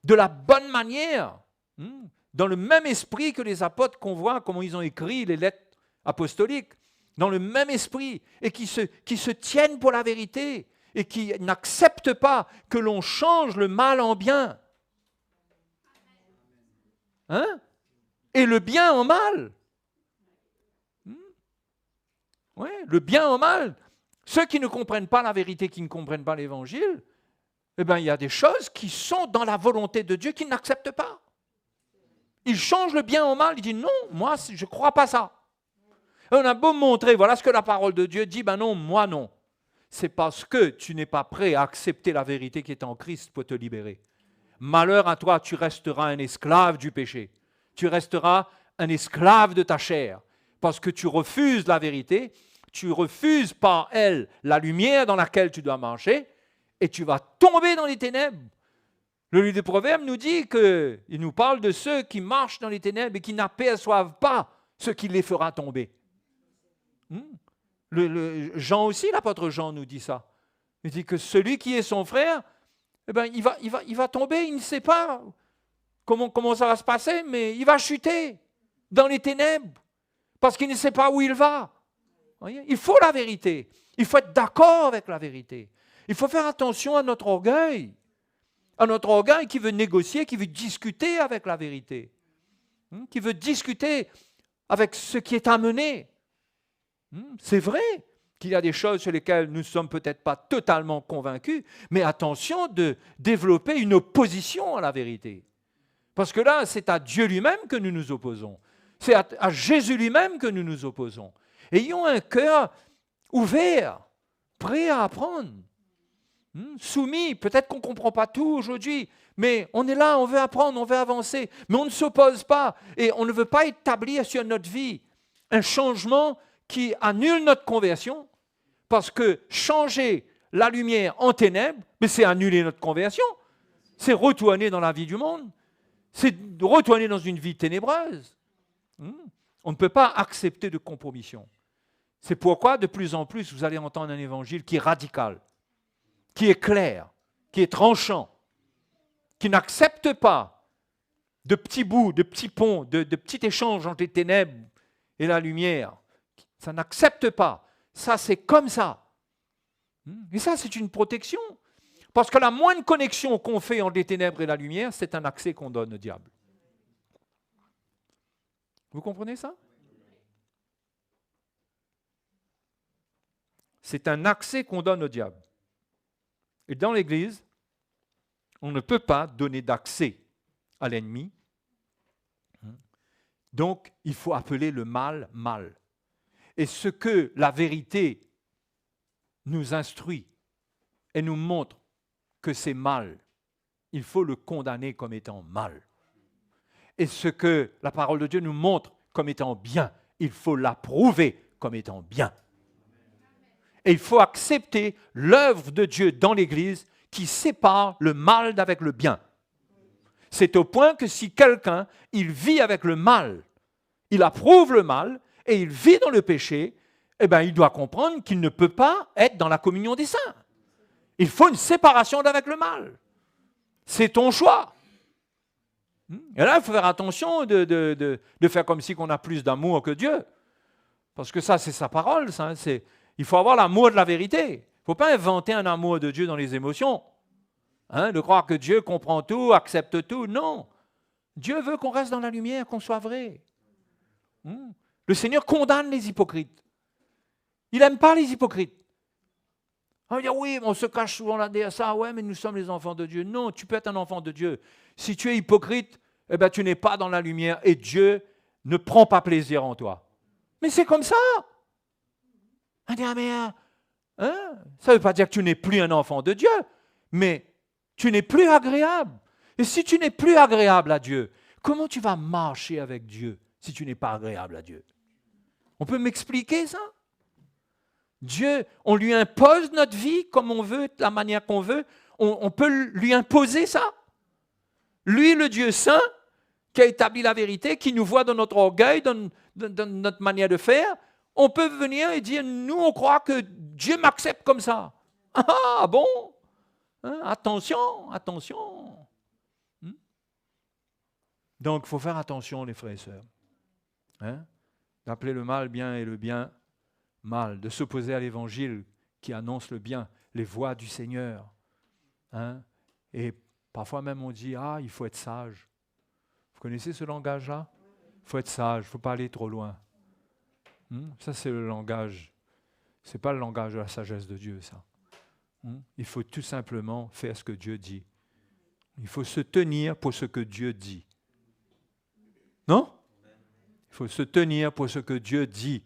[SPEAKER 2] de la bonne manière, dans le même esprit que les apôtres qu'on voit, comment ils ont écrit les lettres apostoliques, dans le même esprit, et qui se tiennent pour la vérité, et qui n'acceptent pas que l'on change le mal en bien. Et le bien en mal. Oui, le bien en mal. Ceux qui ne comprennent pas la vérité, qui ne comprennent pas l'Évangile, eh bien, il y a des choses qui sont dans la volonté de Dieu qu'ils n'acceptent pas. Ils changent le bien en mal, ils disent non, moi, je ne crois pas ça. Et on a beau montrer, voilà ce que la parole de Dieu dit, ben non, moi non. C'est parce que tu n'es pas prêt à accepter la vérité qui est en Christ pour te libérer. Malheur à toi, tu resteras un esclave du péché. Tu resteras un esclave de ta chair. Parce que tu refuses la vérité, tu refuses par elle la lumière dans laquelle tu dois marcher, et tu vas tomber dans les ténèbres. Le livre des Proverbes nous dit il nous parle de ceux qui marchent dans les ténèbres et qui n'aperçoivent pas ce qui les fera tomber. Jean aussi, l'apôtre Jean nous dit ça. Il dit que celui qui est son frère, eh ben, il va tomber, il ne sait pas comment ça va se passer, mais il va chuter dans les ténèbres. Parce qu'il ne sait pas où il va. Voyez, il faut la vérité. Il faut être d'accord avec la vérité. Il faut faire attention à notre orgueil. À notre orgueil qui veut négocier, qui veut discuter avec la vérité. Qui veut discuter avec ce qui est amené. C'est vrai qu'il y a des choses sur lesquelles nous ne sommes peut-être pas totalement convaincus, mais attention de développer une opposition à la vérité. Parce que là, c'est à Dieu lui-même que nous nous opposons. C'est à Jésus lui-même que nous nous opposons. Ayons un cœur ouvert, prêt à apprendre, soumis. Peut-être qu'on ne comprend pas tout aujourd'hui, mais on est là, on veut apprendre, on veut avancer, mais on ne s'oppose pas et on ne veut pas établir sur notre vie un changement qui annule notre conversion, parce que changer la lumière en ténèbres, mais c'est annuler notre conversion, c'est retourner dans la vie du monde, c'est retourner dans une vie ténébreuse. On ne peut pas accepter de compromission. C'est pourquoi, de plus en plus, vous allez entendre un évangile qui est radical, qui est clair, qui est tranchant, qui n'accepte pas de petits bouts, de petits ponts, de petits échanges entre les ténèbres et la lumière. Ça n'accepte pas. Ça, c'est comme ça. Et ça, c'est une protection. Parce que la moindre connexion qu'on fait entre les ténèbres et la lumière, c'est un accès qu'on donne au diable. Vous comprenez ça? C'est un accès qu'on donne au diable. Et dans l'Église, on ne peut pas donner d'accès à l'ennemi. Donc, il faut appeler le mal mal. Et ce que la vérité nous instruit et nous montre que c'est mal, il faut le condamner comme étant mal. Et ce que la parole de Dieu nous montre comme étant bien, il faut l'approuver comme étant bien. Et il faut accepter l'œuvre de Dieu dans l'Église qui sépare le mal d'avec le bien. C'est au point que si quelqu'un, il vit avec le mal, il approuve le mal et il vit dans le péché, eh bien, il doit comprendre qu'il ne peut pas être dans la communion des saints. Il faut une séparation d'avec le mal. C'est ton choix. Et là, il faut faire attention de faire comme si on a plus d'amour que Dieu. Parce que ça, c'est sa parole. Ça, il faut avoir l'amour de la vérité. Il ne faut pas inventer un amour de Dieu dans les émotions. De croire que Dieu comprend tout, accepte tout. Non. Dieu veut qu'on reste dans la lumière, qu'on soit vrai. Le Seigneur condamne les hypocrites. Il n'aime pas les hypocrites. On va dire, oui, on se cache souvent là derrière ça. Ouais, mais nous sommes les enfants de Dieu. Non, tu peux être un enfant de Dieu. Si tu es hypocrite, eh ben, tu n'es pas dans la lumière et Dieu ne prend pas plaisir en toi. Mais c'est comme ça. On dit, ah mais, ça ne veut pas dire que tu n'es plus un enfant de Dieu, mais tu n'es plus agréable. Et si tu n'es plus agréable à Dieu, comment tu vas marcher avec Dieu si tu n'es pas agréable à Dieu? On peut m'expliquer ça? Dieu, on lui impose notre vie comme on veut, de la manière qu'on veut. On peut lui imposer ça? Lui, le Dieu saint, qui a établi la vérité, qui nous voit dans notre orgueil, dans notre manière de faire, on peut venir et dire, nous, on croit que Dieu m'accepte comme ça. Ah bon? Attention, attention. Donc, il faut faire attention, les frères et sœurs. D'appeler le mal bien et le bien mal, de s'opposer à l'évangile qui annonce le bien, les voies du Seigneur. Et parfois même on dit, il faut être sage. Vous connaissez ce langage-là? Il faut être sage, il ne faut pas aller trop loin. Ça, c'est le langage. Ce n'est pas le langage de la sagesse de Dieu, ça. Il faut tout simplement faire ce que Dieu dit. Il faut se tenir pour ce que Dieu dit. Non? Il faut se tenir pour ce que Dieu dit.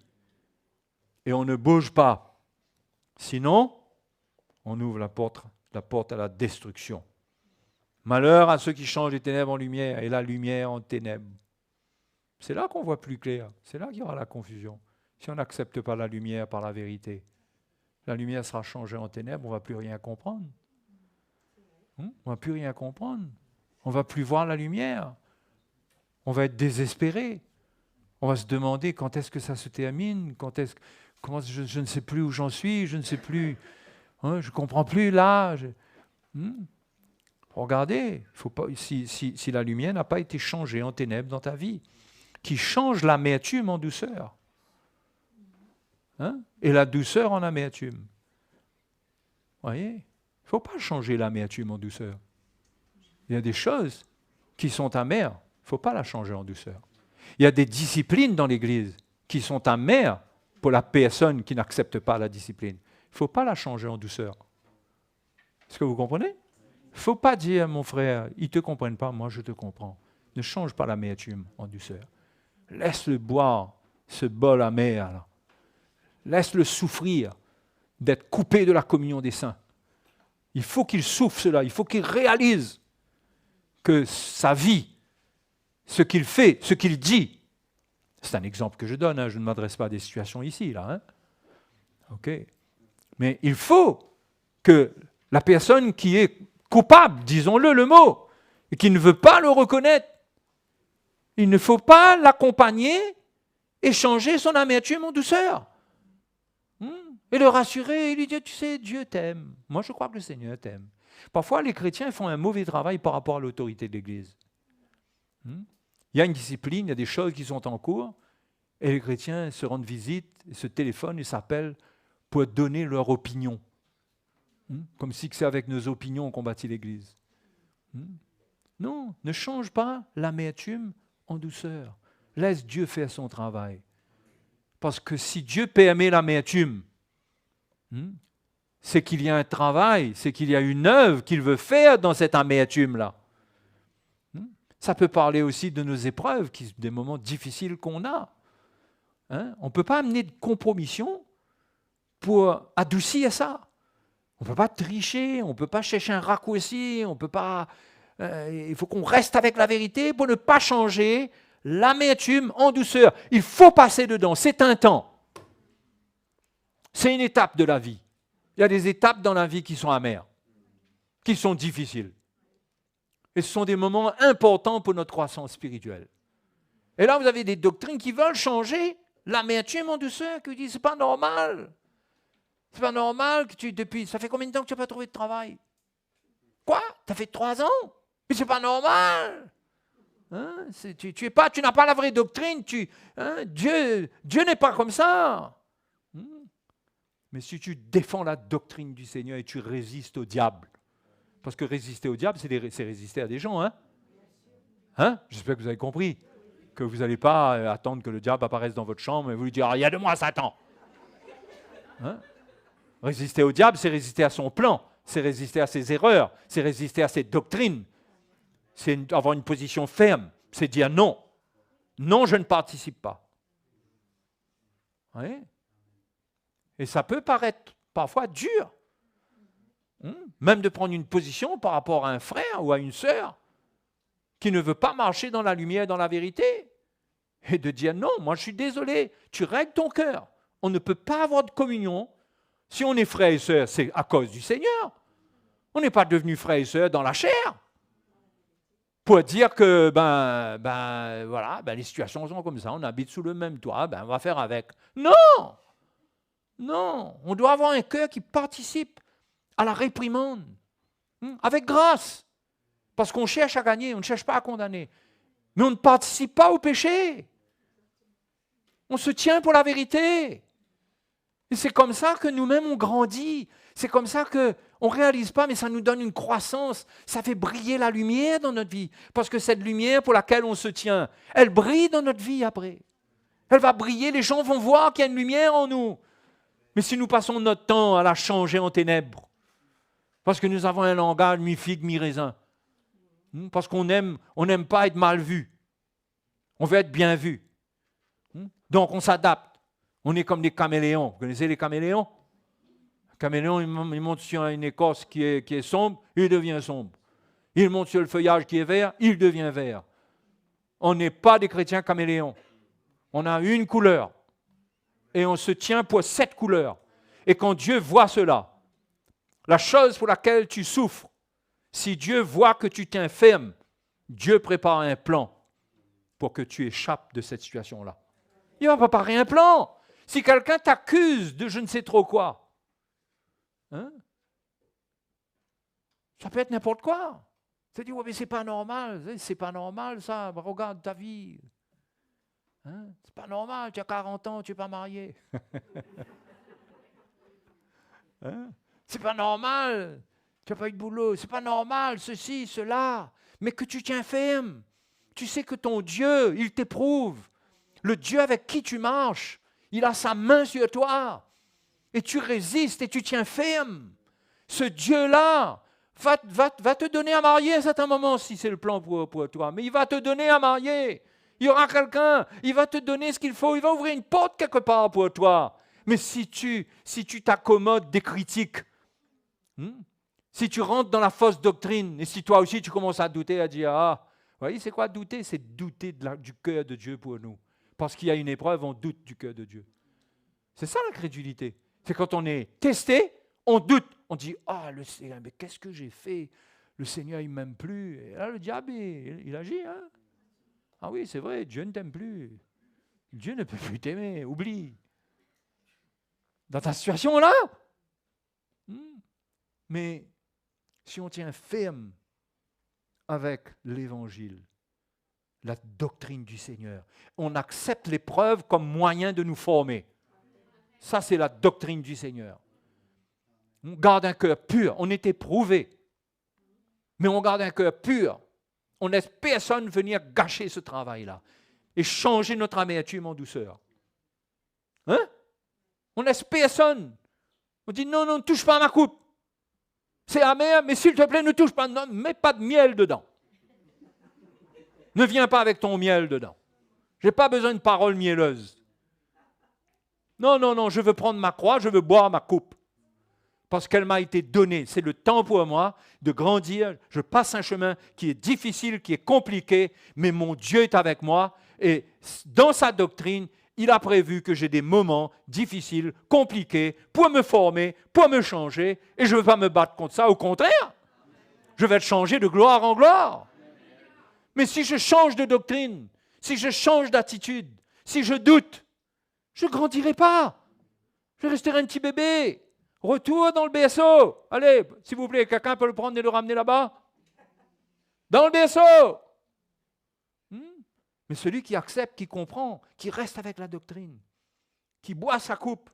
[SPEAKER 2] Et on ne bouge pas. Sinon, on ouvre la porte à la destruction. Malheur à ceux qui changent les ténèbres en lumière et la lumière en ténèbres. C'est là qu'on voit plus clair. C'est là qu'il y aura la confusion. Si on n'accepte pas la lumière par la vérité, la lumière sera changée en ténèbres, on ne va plus rien comprendre. On ne va plus rien comprendre. On ne va plus voir la lumière. On va être désespéré. On va se demander quand est-ce que ça se termine, je ne sais plus où j'en suis, je ne sais plus, je ne comprends plus là. Regardez, faut pas, si la lumière n'a pas été changée en ténèbres dans ta vie, qui change l'amertume en douceur, et la douceur en amertume. Vous voyez, il ne faut pas changer l'amertume en douceur. Il y a des choses qui sont amères, il ne faut pas la changer en douceur. Il y a des disciplines dans l'Église qui sont amères pour la personne qui n'accepte pas la discipline. Il ne faut pas la changer en douceur. Est-ce que vous comprenez? Il ne faut pas dire, mon frère, ils ne te comprennent pas, moi je te comprends. Ne change pas l'amertume en douceur. Laisse-le boire ce bol amer, là. Laisse-le souffrir d'être coupé de la communion des saints. Il faut qu'il souffre cela, il faut qu'il réalise que sa vie, ce qu'il fait, ce qu'il dit, c'est un exemple que je donne, je ne m'adresse pas à des situations ici, là. OK. Mais il faut que la personne qui est coupable, disons-le le mot, et qui ne veut pas le reconnaître, il ne faut pas l'accompagner et changer son amertume en douceur. Et le rassurer, et lui dire, tu sais, Dieu t'aime. Moi, je crois que le Seigneur t'aime. Parfois, les chrétiens font un mauvais travail par rapport à l'autorité de l'Église. Il y a une discipline, il y a des choses qui sont en cours, et les chrétiens se rendent visite, se téléphonent et s'appellent pour donner leur opinion. Comme si c'est avec nos opinions qu'on bâtit l'Église. Non, ne change pas l'amertume en douceur. Laisse Dieu faire son travail. Parce que si Dieu permet l'amertume, c'est qu'il y a un travail, c'est qu'il y a une œuvre qu'il veut faire dans cette amertume-là. Ça peut parler aussi de nos épreuves, des moments difficiles qu'on a. On ne peut pas amener de compromission pour adoucir ça. On ne peut pas tricher, on ne peut pas chercher un raccourci, on peut pas. Il faut qu'on reste avec la vérité pour ne pas changer l'amertume en douceur. Il faut passer dedans, c'est un temps. C'est une étape de la vie. Il y a des étapes dans la vie qui sont amères, qui sont difficiles. Et ce sont des moments importants pour notre croissance spirituelle. Et là, vous avez des doctrines qui veulent changer l'amertume en douceur, qui disent c'est pas normal. C'est pas normal que ça fait combien de temps que tu n'as pas trouvé de travail? Quoi? Tu as fait 3 ans? Mais c'est pas normal. Tu n'as pas la vraie doctrine. Dieu n'est pas comme ça. Mais si tu défends la doctrine du Seigneur et tu résistes au diable, parce que résister au diable, c'est résister à des gens. J'espère que vous avez compris. Que vous n'allez pas attendre que le diable apparaisse dans votre chambre et vous lui dire « il y a de moi, Satan !» Résister au diable, c'est résister à son plan, c'est résister à ses erreurs, c'est résister à ses doctrines, c'est avoir une position ferme, c'est dire non. Non, je ne participe pas. Et ça peut paraître parfois dur. Même de prendre une position par rapport à un frère ou à une sœur qui ne veut pas marcher dans la lumière, dans la vérité. Et de dire non, moi je suis désolé, tu règles ton cœur. On ne peut pas avoir de communion. Si on est frère et sœur, c'est à cause du Seigneur. On n'est pas devenus frère et sœur dans la chair. Pour dire que voilà, les situations sont comme ça, on habite sous le même toit, on va faire avec. Non! Non, on doit avoir un cœur qui participe à la réprimande, avec grâce. Parce qu'on cherche à gagner, on ne cherche pas à condamner. Mais on ne participe pas au péché. On se tient pour la vérité. Et c'est comme ça que nous-mêmes on grandit. C'est comme ça qu'on ne réalise pas, mais ça nous donne une croissance. Ça fait briller la lumière dans notre vie. Parce que cette lumière pour laquelle on se tient, elle brille dans notre vie après. Elle va briller, les gens vont voir qu'il y a une lumière en nous. Mais si nous passons notre temps à la changer en ténèbres, parce que nous avons un langage mi-figue, mi-raisin, parce qu'on n'aime pas être mal vu, on veut être bien vu. Donc on s'adapte. On est comme des caméléons. Vous connaissez les caméléons? Un caméléon, il monte sur une écorce qui est sombre, il devient sombre. Il monte sur le feuillage qui est vert, il devient vert. On n'est pas des chrétiens caméléons. On a une couleur. Et on se tient pour cette couleur. Et quand Dieu voit cela, la chose pour laquelle tu souffres, si Dieu voit que tu t'enfermes, Dieu prépare un plan pour que tu échappes de cette situation-là. Il va préparer un plan. Si quelqu'un t'accuse de je ne sais trop quoi, ça peut être n'importe quoi. Tu te dis, ouais, mais c'est pas normal ça, regarde ta vie. C'est pas normal, tu as 40 ans, tu n'es pas marié. C'est pas normal, tu n'as pas eu de boulot. C'est pas normal, ceci, cela. Mais que tu tiens ferme. Tu sais que ton Dieu, il t'éprouve. Le Dieu avec qui tu marches, il a sa main sur toi. Et tu résistes et tu tiens ferme. Ce Dieu-là va te donner à marier à un certain moment, si c'est le plan pour toi. Mais il va te donner à marier. Il y aura quelqu'un, il va te donner ce qu'il faut, il va ouvrir une porte quelque part pour toi. Mais si tu t'accommodes des critiques, si tu rentres dans la fausse doctrine, et si toi aussi tu commences à douter, à dire, vous voyez, c'est quoi douter? C'est douter du cœur de Dieu pour nous. Parce qu'il y a une épreuve, on doute du cœur de Dieu. C'est ça l'incrédulité. C'est quand on est testé, on doute. On dit, le Seigneur, mais qu'est-ce que j'ai fait? Le Seigneur, il ne m'aime plus. Et là, le diable, il agit. Ah oui, c'est vrai, Dieu ne t'aime plus. Dieu ne peut plus t'aimer, oublie. Dans ta situation là. Mais si on tient ferme avec l'Évangile, la doctrine du Seigneur, on accepte l'épreuve comme moyen de nous former. Ça, c'est la doctrine du Seigneur. On garde un cœur pur, on est éprouvé, mais on garde un cœur pur. On ne laisse personne venir gâcher ce travail-là et changer notre amertume en douceur. On ne laisse personne. On dit non, ne touche pas à ma coupe. C'est amer, mais s'il te plaît, ne touche pas. Non, mets pas de miel dedans. Ne viens pas avec ton miel dedans. Je n'ai pas besoin de paroles mielleuses. Non, je veux prendre ma croix, je veux boire ma coupe. Parce qu'elle m'a été donnée. C'est le temps pour moi de grandir. Je passe un chemin qui est difficile, qui est compliqué, mais mon Dieu est avec moi. Et dans sa doctrine, il a prévu que j'ai des moments difficiles, compliqués, pour me former, pour me changer. Et je ne veux pas me battre contre ça. Au contraire, je vais être changé de gloire en gloire. Mais si je change de doctrine, si je change d'attitude, si je doute, je ne grandirai pas. Je resterai un petit bébé. Retour dans le berceau. Allez, s'il vous plaît, quelqu'un peut le prendre et le ramener là-bas? Dans le berceau. Mais celui qui accepte, qui comprend, qui reste avec la doctrine, qui boit sa coupe,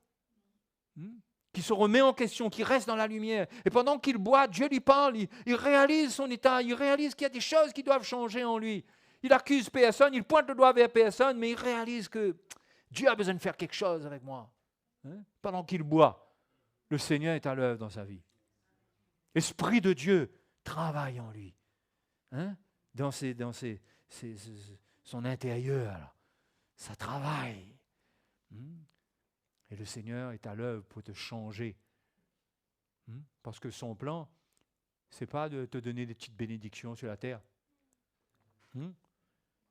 [SPEAKER 2] qui se remet en question, qui reste dans la lumière. Et pendant qu'il boit, Dieu lui parle, il réalise son état, il réalise qu'il y a des choses qui doivent changer en lui. Il accuse personne, il pointe le doigt vers personne, mais il réalise que Dieu a besoin de faire quelque chose avec moi. Pendant qu'il boit, le Seigneur est à l'œuvre dans sa vie. L'Esprit de Dieu travaille en lui. Dans son intérieur. Ça travaille. Et le Seigneur est à l'œuvre pour te changer. Parce que son plan, ce n'est pas de te donner des petites bénédictions sur la terre.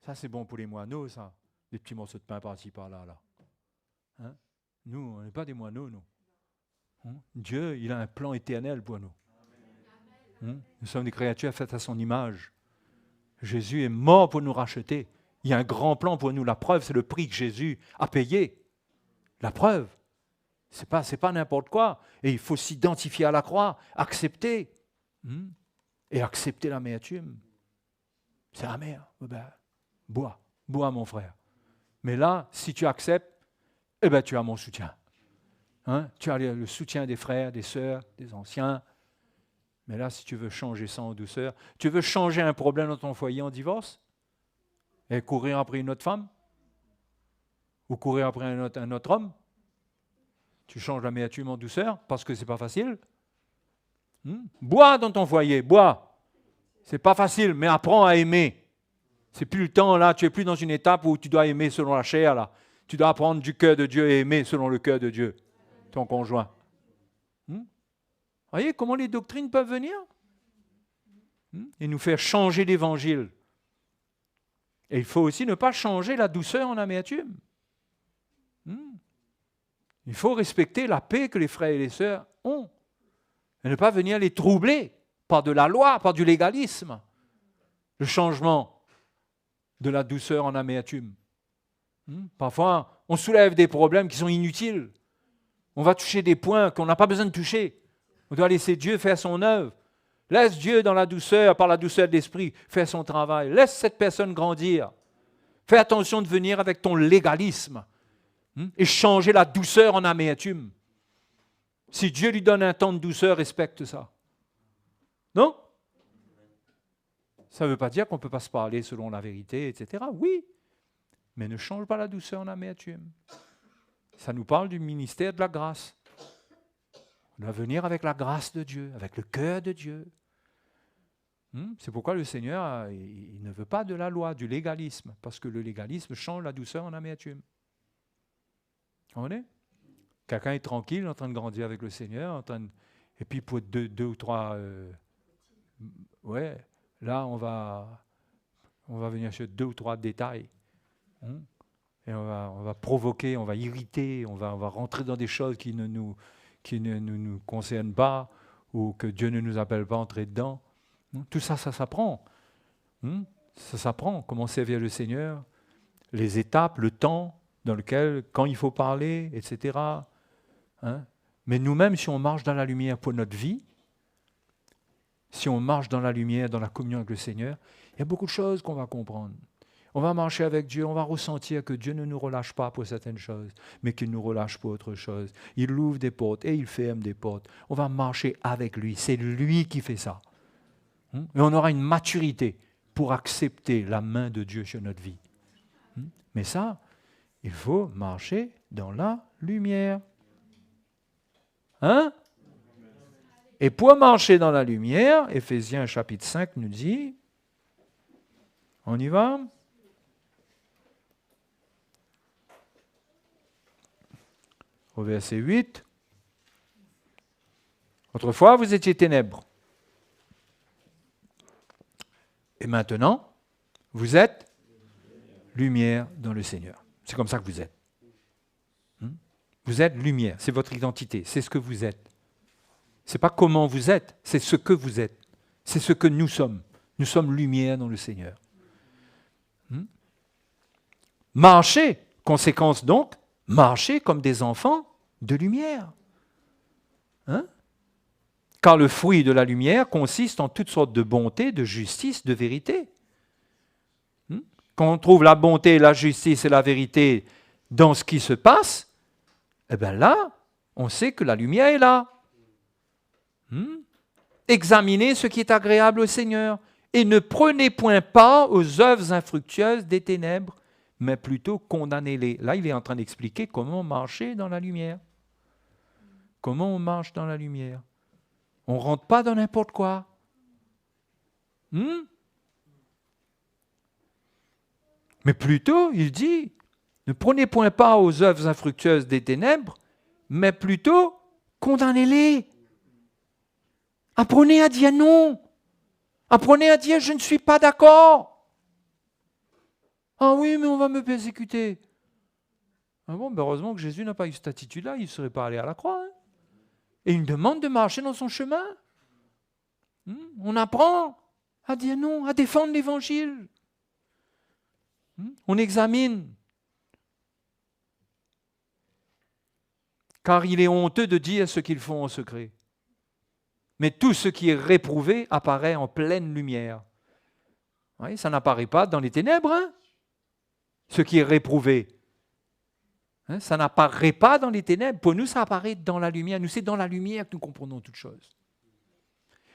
[SPEAKER 2] Ça, c'est bon pour les moineaux, ça. Des petits morceaux de pain par-ci, par-là. Là. Nous, on n'est pas des moineaux, nous. Dieu, il a un plan éternel pour nous. Nous sommes des créatures faites à son image. Jésus est mort pour nous racheter. Il y a un grand plan pour nous. La preuve, c'est le prix que Jésus a payé. La preuve. C'est pas n'importe quoi. Et il faut s'identifier à la croix, accepter. Et accepter l'amertume. C'est amer. Bois, mon frère. Mais là, si tu acceptes, tu as mon soutien. Tu as le soutien des frères, des sœurs, des anciens. Mais là, si tu veux changer ça en douceur, tu veux changer un problème dans ton foyer en divorce et courir après une autre femme ou courir après un autre homme, tu changes l'amertume en douceur parce que c'est pas facile. Bois dans ton foyer, bois. C'est pas facile, mais apprends à aimer. C'est plus le temps là, tu es plus dans une étape où tu dois aimer selon la chair là. Tu dois apprendre du cœur de Dieu et aimer selon le cœur de Dieu, ton conjoint. Voyez comment les doctrines peuvent venir et nous faire changer l'évangile. Et il faut aussi ne pas changer la douceur en amertume. Il faut respecter la paix que les frères et les sœurs ont. Et ne pas venir les troubler par de la loi, par du légalisme. Le changement de la douceur en amertume. Parfois, on soulève des problèmes qui sont inutiles. On va toucher des points qu'on n'a pas besoin de toucher. On doit laisser Dieu faire son œuvre. Laisse Dieu dans la douceur, par la douceur de l'esprit, faire son travail. Laisse cette personne grandir. Fais attention de venir avec ton légalisme et changer la douceur en amertume. Si Dieu lui donne un temps de douceur, respecte ça. Non? Ça ne veut pas dire qu'on ne peut pas se parler selon la vérité, etc. Oui, mais ne change pas la douceur en amertume. Ça nous parle du ministère de la grâce. On doit venir avec la grâce de Dieu, avec le cœur de Dieu. C'est pourquoi le Seigneur, il ne veut pas de la loi, du légalisme, parce que le légalisme change la douceur en amertume. Vous comprenez? Quelqu'un est tranquille, en train de grandir avec le Seigneur, et puis pour deux ou trois... là, on va venir sur 2 ou 3 détails. Et on va provoquer, on va irriter, on va rentrer dans des choses qui ne nous concernent pas, ou que Dieu ne nous appelle pas à entrer dedans. Tout ça, ça s'apprend. Ça s'apprend, comment servir le Seigneur, les étapes, le temps dans lequel, quand il faut parler, etc. Mais nous-mêmes, si on marche dans la lumière pour notre vie, si on marche dans la lumière, dans la communion avec le Seigneur, il y a beaucoup de choses qu'on va comprendre. On va marcher avec Dieu, on va ressentir que Dieu ne nous relâche pas pour certaines choses, mais qu'il nous relâche pour autre chose. Il ouvre des portes et il ferme des portes. On va marcher avec lui, c'est lui qui fait ça. Et on aura une maturité pour accepter la main de Dieu sur notre vie. Mais ça, il faut marcher dans la lumière. Et pour marcher dans la lumière, Éphésiens chapitre 5 nous dit, on y va ? Au verset 8, autrefois vous étiez ténèbres. Et maintenant, vous êtes lumière dans le Seigneur. C'est comme ça que vous êtes. Vous êtes lumière, c'est votre identité, c'est ce que vous êtes. Ce n'est pas comment vous êtes, c'est ce que vous êtes. C'est ce que nous sommes. Nous sommes lumière dans le Seigneur. Marchez, conséquence donc, marchez comme des enfants de lumière. Car le fruit de la lumière consiste en toutes sortes de bonté, de justice, de vérité. Quand on trouve la bonté, la justice et la vérité dans ce qui se passe, eh bien là, on sait que la lumière est là. Examinez ce qui est agréable au Seigneur et ne prenez point part aux œuvres infructueuses des ténèbres, mais plutôt condamnez-les. Là, il est en train d'expliquer comment marcher dans la lumière. Comment on marche dans la lumière. On ne rentre pas dans n'importe quoi. Mais plutôt, il dit, ne prenez point part aux œuvres infructueuses des ténèbres, mais plutôt condamnez-les. Apprenez à dire non. Apprenez à dire je ne suis pas d'accord. Ah oui, mais on va me persécuter. Ah bon, ben heureusement que Jésus n'a pas eu cette attitude-là, il ne serait pas allé à la croix. Hein. Et il nous demande de marcher dans son chemin. On apprend à dire non, à défendre l'Évangile. On examine. Car il est honteux de dire ce qu'ils font en secret. Mais tout ce qui est réprouvé apparaît en pleine lumière. Oui, ça n'apparaît pas dans les ténèbres. Hein? Ce qui est réprouvé. Hein, ça n'apparaît pas dans les ténèbres. Pour nous, ça apparaît dans la lumière. Nous, c'est dans la lumière que nous comprenons toutes choses.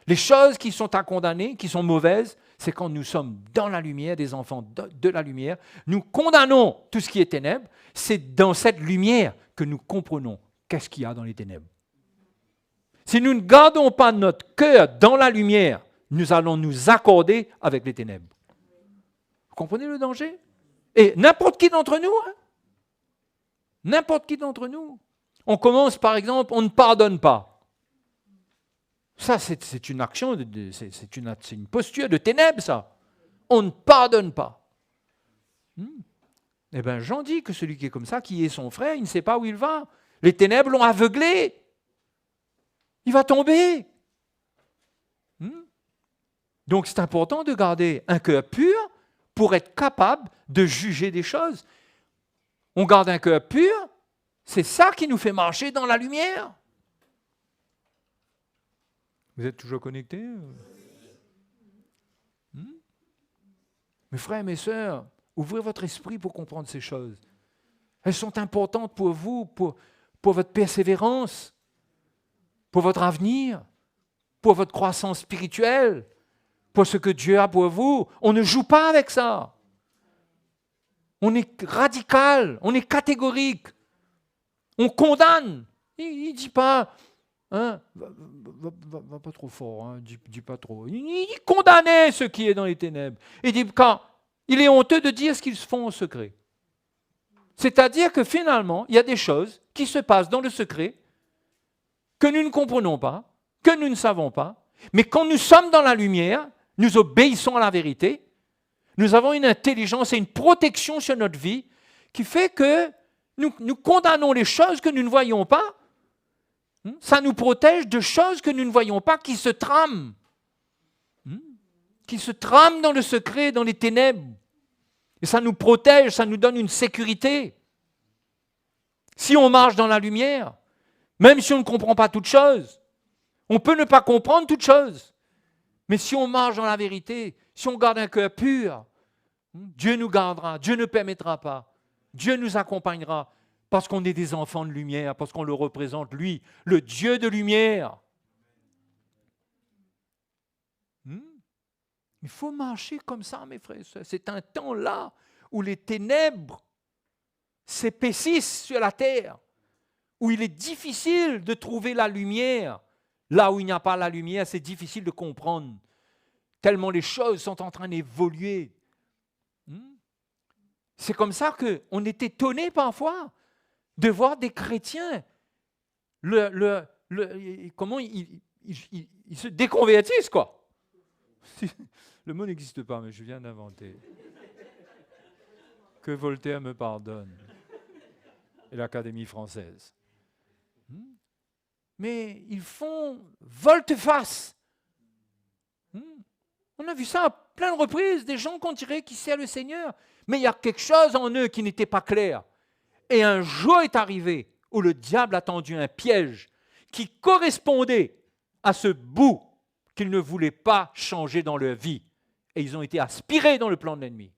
[SPEAKER 2] Les choses qui sont à condamner, qui sont mauvaises, c'est quand nous sommes dans la lumière, des enfants de la lumière. Nous condamnons tout ce qui est ténèbres. C'est dans cette lumière que nous comprenons qu'est-ce qu'il y a dans les ténèbres. Si nous ne gardons pas notre cœur dans la lumière, nous allons nous accorder avec les ténèbres. Vous comprenez le danger? Et n'importe qui d'entre nous, hein? N'importe qui d'entre nous. On commence par exemple, on ne pardonne pas. Ça, c'est une action, c'est une posture de ténèbres, ça. On ne pardonne pas. Eh bien, Jean dit que celui qui est comme ça, qui est son frère, il ne sait pas où il va. Les ténèbres l'ont aveuglé. Il va tomber. Donc, c'est important de garder un cœur pur pour être capable de juger des choses. On garde un cœur pur, c'est ça qui nous fait marcher dans la lumière. Vous êtes toujours connectés? Mes frères et mes sœurs, ouvrez votre esprit pour comprendre ces choses. Elles sont importantes pour vous, pour votre persévérance, pour votre avenir, pour votre croissance spirituelle, pour ce que Dieu a pour vous. On ne joue pas avec ça. On est radical, on est catégorique. On condamne. Il ne dit pas, hein, va pas trop fort, hein, dis pas trop. Il condamne ce qui est dans les ténèbres. Il dit quand il est honteux de dire ce qu'ils font en secret. C'est-à-dire que finalement, il y a des choses qui se passent dans le secret que nous ne comprenons pas, que nous ne savons pas, mais quand nous sommes dans la lumière, nous obéissons à la vérité, nous avons une intelligence et une protection sur notre vie qui fait que nous condamnons les choses que nous ne voyons pas. Ça nous protège de choses que nous ne voyons pas qui se trament. Qui se trament dans le secret, dans les ténèbres. Et ça nous protège, ça nous donne une sécurité. Si on marche dans la lumière, même si on ne comprend pas toutes choses, on peut ne pas comprendre toutes choses. Mais si on marche dans la vérité, si on garde un cœur pur, Dieu nous gardera, Dieu ne permettra pas. Dieu nous accompagnera parce qu'on est des enfants de lumière, parce qu'on le représente, lui, le Dieu de lumière. Il faut marcher comme ça, mes frères et sœurs. C'est un temps-là où les ténèbres s'épaississent sur la terre, où il est difficile de trouver la lumière. Là où il n'y a pas la lumière, c'est difficile de comprendre, tellement les choses sont en train d'évoluer. C'est comme ça qu'on est étonné parfois de voir des chrétiens, comment ils se déconvertissent, quoi. Le mot n'existe pas, mais je viens d'inventer. Que Voltaire me pardonne. Et l'Académie française. Mais ils font volte-face. On a vu ça à plein de reprises, des gens qu'on dirait qui servent le Seigneur. Mais il y a quelque chose en eux qui n'était pas clair. Et un jour est arrivé où le diable a tendu un piège qui correspondait à ce bout qu'ils ne voulaient pas changer dans leur vie. Et ils ont été aspirés dans le plan de l'ennemi.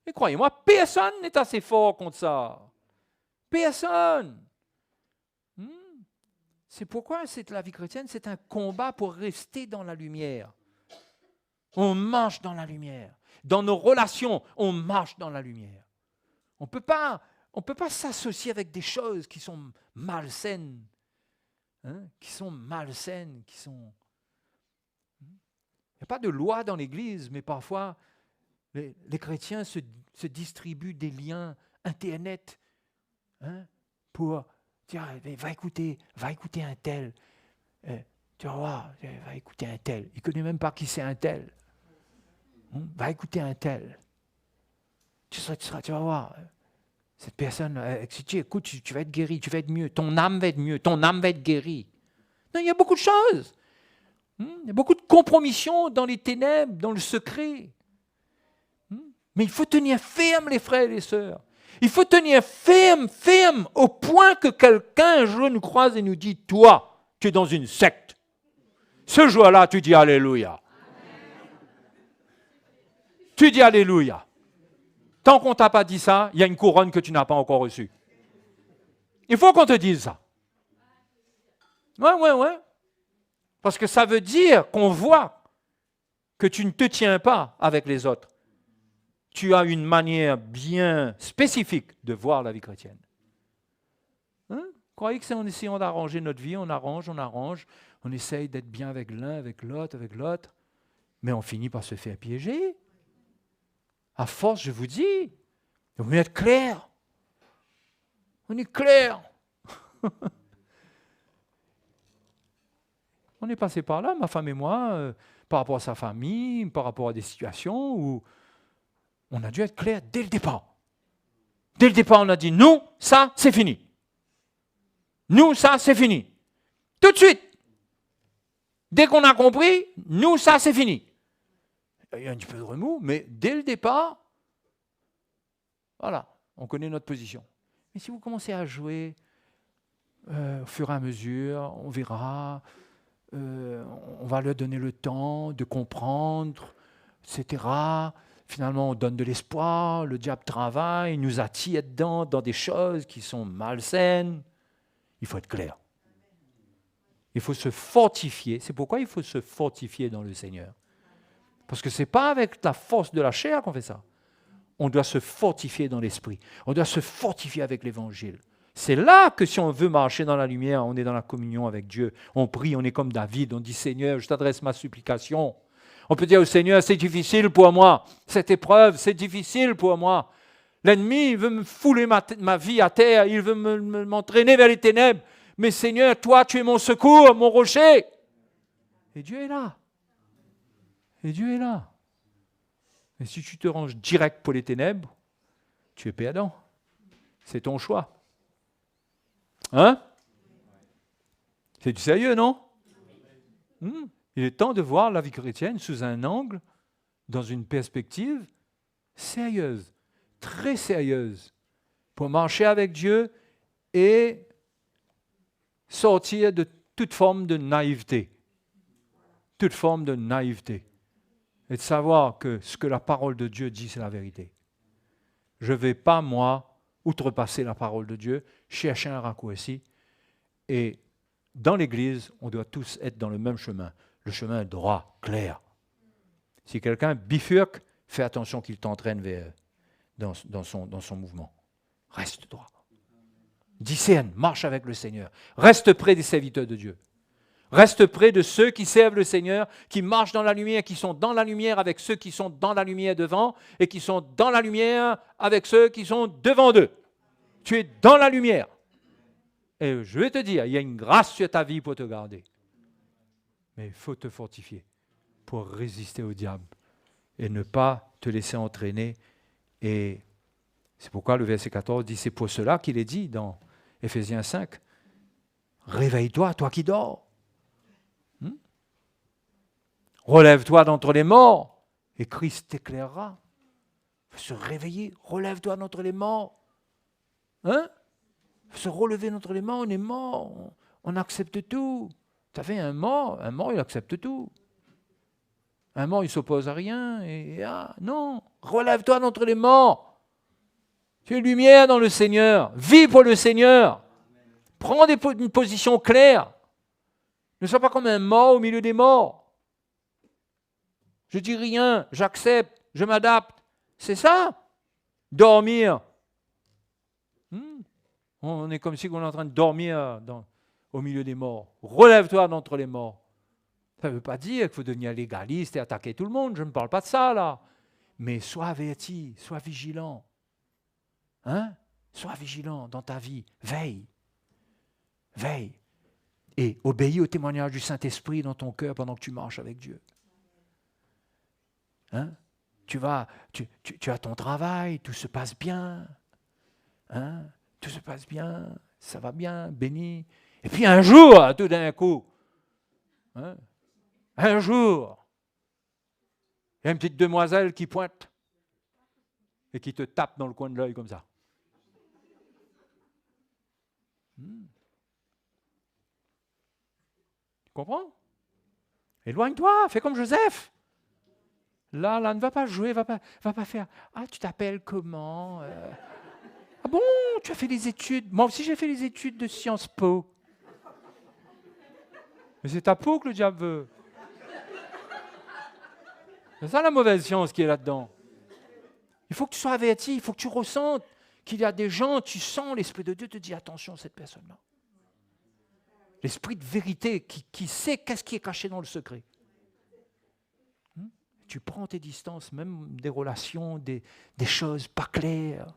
[SPEAKER 2] Et croyez-moi, personne n'est assez fort contre ça. Personne. C'est pourquoi la vie chrétienne, c'est un combat pour rester dans la lumière. On marche dans la lumière. Dans nos relations, on marche dans la lumière. On ne peut pas s'associer avec des choses qui sont malsaines. Qui sont malsaines, qui sont... Il n'y a pas de loi dans l'Église, mais parfois, les chrétiens se distribuent des liens Internet pour Tiens, va écouter un tel. Tu vas voir, va écouter un tel. Il ne connaît même pas qui c'est un tel. Va écouter un tel. Tu vas voir. Cette personne, si tu écoutes, tu vas être guéri, tu vas être mieux. Ton âme va être mieux, ton âme va être guérie. Non, il y a beaucoup de choses. Il y a beaucoup de compromissions dans les ténèbres, dans le secret. Mais il faut tenir ferme, les frères et les sœurs. Il faut tenir ferme, au point que quelqu'un un jour nous croise et nous dit, toi, tu es dans une secte. Ce jour-là, tu dis Alléluia. Tu dis Alléluia. Tant qu'on ne t'a pas dit ça, il y a une couronne que tu n'as pas encore reçue. Il faut qu'on te dise ça. Ouais. Parce que ça veut dire qu'on voit que tu ne te tiens pas avec les autres. Tu as une manière bien spécifique de voir la vie chrétienne. Vous croyez que c'est en essayant d'arranger notre vie, on arrange, on essaye d'être bien avec l'un, avec l'autre, mais on finit par se faire piéger. À force, je vous dis, il vaut mieux être clair. On est clair. On est passé par là, ma femme et moi, par rapport à sa famille, par rapport à des situations où on a dû être clair dès le départ. Dès le départ, on a dit, nous, ça, c'est fini. Nous, ça, c'est fini. Tout de suite. Dès qu'on a compris, nous, ça, c'est fini. Il y a un petit peu de remous, mais dès le départ, voilà, on connaît notre position. Mais si vous commencez à jouer au fur et à mesure, on verra, on va leur donner le temps de comprendre, etc. Finalement, on donne de l'espoir, le diable travaille, il nous attire dedans dans des choses qui sont malsaines. Il faut être clair. Il faut se fortifier. C'est pourquoi il faut se fortifier dans le Seigneur. Parce que ce n'est pas avec la force de la chair qu'on fait ça. On doit se fortifier dans l'esprit. On doit se fortifier avec l'Évangile. C'est là que si on veut marcher dans la lumière, on est dans la communion avec Dieu. On prie, on est comme David, on dit « Seigneur, je t'adresse ma supplication ». On peut dire au Seigneur, c'est difficile pour moi. Cette épreuve, c'est difficile pour moi. L'ennemi veut me fouler ma vie à terre, il veut m'entraîner vers les ténèbres. Mais Seigneur, toi, tu es mon secours, mon rocher. Et Dieu est là. Et Dieu est là. Et si tu te ranges direct pour les ténèbres, tu es perdant. C'est ton choix. Hein? C'est du sérieux, non? Il est temps de voir la vie chrétienne sous un angle, dans une perspective sérieuse, très sérieuse, pour marcher avec Dieu et sortir de toute forme de naïveté. Toute forme de naïveté. Et de savoir que ce que la parole de Dieu dit, c'est la vérité. Je ne vais pas, moi, outrepasser la parole de Dieu, chercher un raccourci. Et dans l'Église, on doit tous être dans le même chemin. Le chemin droit, clair. Si quelqu'un bifurque, fais attention qu'il t'entraîne vers dans son mouvement. Reste droit. Discerne, marche avec le Seigneur. Reste près des serviteurs de Dieu. Reste près de ceux qui servent le Seigneur, qui marchent dans la lumière, qui sont dans la lumière avec ceux qui sont dans la lumière devant et qui sont dans la lumière avec ceux qui sont devant d'eux. Tu es dans la lumière. Et je vais te dire, il y a une grâce sur ta vie pour te garder. Mais il faut te fortifier pour résister au diable et ne pas te laisser entraîner. Et c'est pourquoi le verset 14 dit, c'est pour cela qu'il est dit dans Éphésiens 5, réveille-toi, toi qui dors. Relève-toi d'entre les morts et Christ t'éclairera. Il faut se réveiller, relève-toi d'entre les morts. Hein? Il faut se relever d'entre les morts, on est mort, on accepte tout. Tu as fait un mort, il accepte tout. Un mort, il ne s'oppose à rien. Non, relève-toi d'entre les morts. Tu es lumière dans le Seigneur. Vis pour le Seigneur. Prends une position claire. Ne sois pas comme un mort au milieu des morts. Je dis rien, j'accepte, je m'adapte. C'est ça, dormir. On est comme si on est en train de dormir au milieu des morts. Relève-toi d'entre les morts. Ça ne veut pas dire qu'il faut devenir légaliste et attaquer tout le monde. Je ne parle pas de ça, là. Mais sois averti, sois vigilant. Sois vigilant dans ta vie. Veille. Veille. Et obéis au témoignage du Saint-Esprit dans ton cœur pendant que tu marches avec Dieu. Hein? Tu as ton travail, tout se passe bien. Hein? Tout se passe bien, ça va bien, béni. Et puis un jour, tout d'un coup, hein? Un jour, il y a une petite demoiselle qui pointe et qui te tape dans le coin de l'œil comme ça. Tu comprends? Éloigne-toi, fais comme Joseph. Là, ne va pas jouer, va pas faire. Ah, tu t'appelles comment? Ah bon, tu as fait des études? Moi aussi, j'ai fait les études de Sciences Po. Mais c'est ta peau que le diable veut. C'est ça la mauvaise science qui est là-dedans. Il faut que tu sois averti, il faut que tu ressentes qu'il y a des gens, tu sens l'Esprit de Dieu te dit attention à cette personne-là. L'Esprit de vérité qui sait qu'est-ce qui est caché dans le secret. Tu prends tes distances, même des relations, des choses pas claires.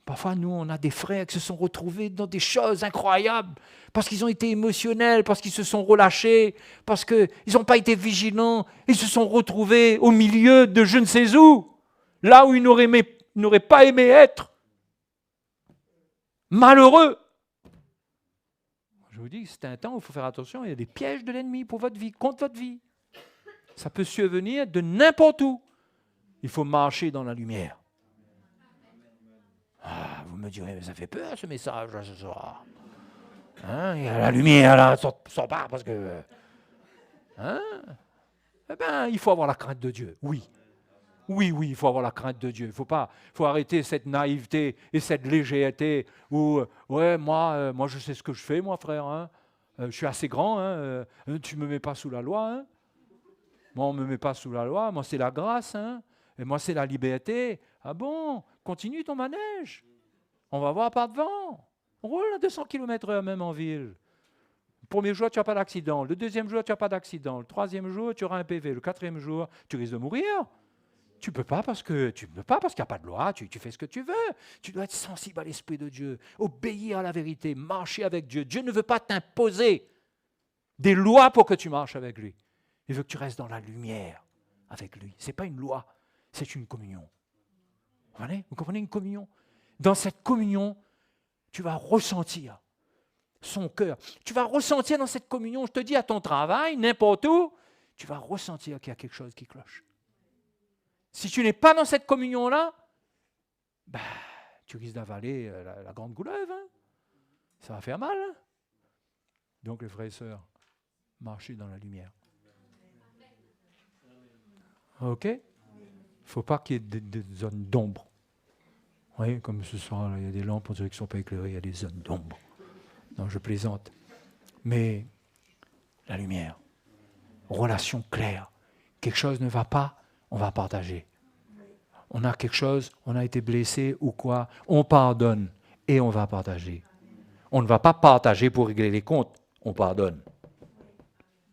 [SPEAKER 2] Parfois, nous, on a des frères qui se sont retrouvés dans des choses incroyables parce qu'ils ont été émotionnels, parce qu'ils se sont relâchés, parce qu'ils n'ont pas été vigilants. Ils se sont retrouvés au milieu de je ne sais où, là où ils n'auraient pas aimé être. Malheureux. Je vous dis que c'est un temps où il faut faire attention. Il y a des pièges de l'ennemi pour votre vie, contre votre vie. Ça peut survenir de n'importe où. Il faut marcher dans la lumière. Ah, vous me direz, mais ça fait peur ce message ce soir. Hein, il y a la lumière là, sort pas parce que... Hein? Eh bien, il faut avoir la crainte de Dieu, oui. Oui, il faut avoir la crainte de Dieu. Il faut arrêter cette naïveté et cette légèreté où, ouais, moi, je sais ce que je fais, moi, frère. Hein. Je suis assez grand, hein, tu ne me mets pas sous la loi. Hein. Moi, on ne me met pas sous la loi. Moi, c'est la grâce. Hein. Et moi, c'est la liberté. Ah bon? Continue ton manège. On va voir par devant. On roule à 200 km/h même en ville. Le premier jour, tu n'as pas d'accident. Le deuxième jour, tu n'as pas d'accident. Le troisième jour, tu auras un PV. Le quatrième jour, tu risques de mourir. Tu ne peux pas parce qu'il n'y a pas de loi. Tu fais ce que tu veux. Tu dois être sensible à l'Esprit de Dieu. Obéir à la vérité. Marcher avec Dieu. Dieu ne veut pas t'imposer des lois pour que tu marches avec lui. Il veut que tu restes dans la lumière avec lui. Ce n'est pas une loi, c'est une communion. Vous comprenez une communion? Dans cette communion, tu vas ressentir son cœur. Tu vas ressentir dans cette communion, je te dis à ton travail, n'importe où, tu vas ressentir qu'il y a quelque chose qui cloche. Si tu n'es pas dans cette communion-là, tu risques d'avaler la grande couleuvre. Hein. Ça va faire mal. Hein. Donc les frères et sœurs, marchez dans la lumière. OK? Il ne faut pas qu'il y ait des zones d'ombre. Vous voyez, comme ce soir, il y a des lampes, on dirait qu'ils ne sont pas éclairées, il y a des zones d'ombre. Non, je plaisante. Mais la lumière, relation claire. Quelque chose ne va pas, on va partager. On a quelque chose, on a été blessé ou quoi, on pardonne et on va partager. On ne va pas partager pour régler les comptes, on pardonne.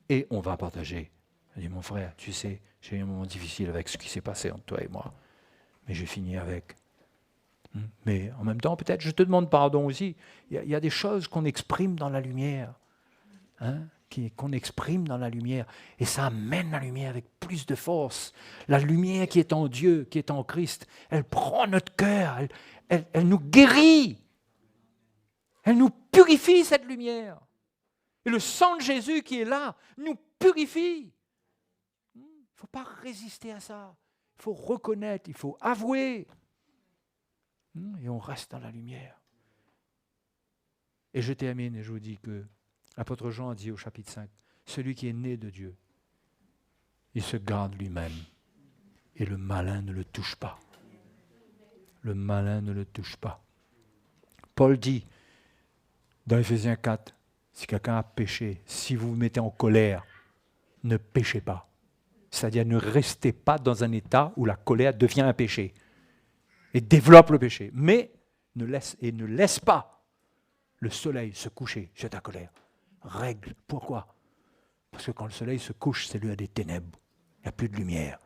[SPEAKER 2] Et on va partager. Je dis, mon frère, tu sais, j'ai eu un moment difficile avec ce qui s'est passé entre toi et moi, mais j'ai fini avec. Mais en même temps, peut-être, je te demande pardon aussi. Il y a des choses qu'on exprime dans la lumière, qu'on exprime dans la lumière, et ça amène la lumière avec plus de force. La lumière qui est en Dieu, qui est en Christ, elle prend notre cœur, elle nous guérit, elle nous purifie cette lumière. Et le sang de Jésus qui est là nous purifie. Il ne faut pas résister à ça. Il faut reconnaître, il faut avouer. Et on reste dans la lumière. Et je termine et je vous dis que l'apôtre Jean a dit au chapitre 5, celui qui est né de Dieu, il se garde lui-même et le malin ne le touche pas. Le malin ne le touche pas. Paul dit dans Éphésiens 4, si quelqu'un a péché, si vous vous mettez en colère, ne péchez pas. C'est-à-dire ne restez pas dans un état où la colère devient un péché et développe le péché. Mais ne laisse pas le soleil se coucher sur ta colère. Règle. Pourquoi? Parce que quand le soleil se couche, c'est l'heure des ténèbres. Il n'y a plus de lumière.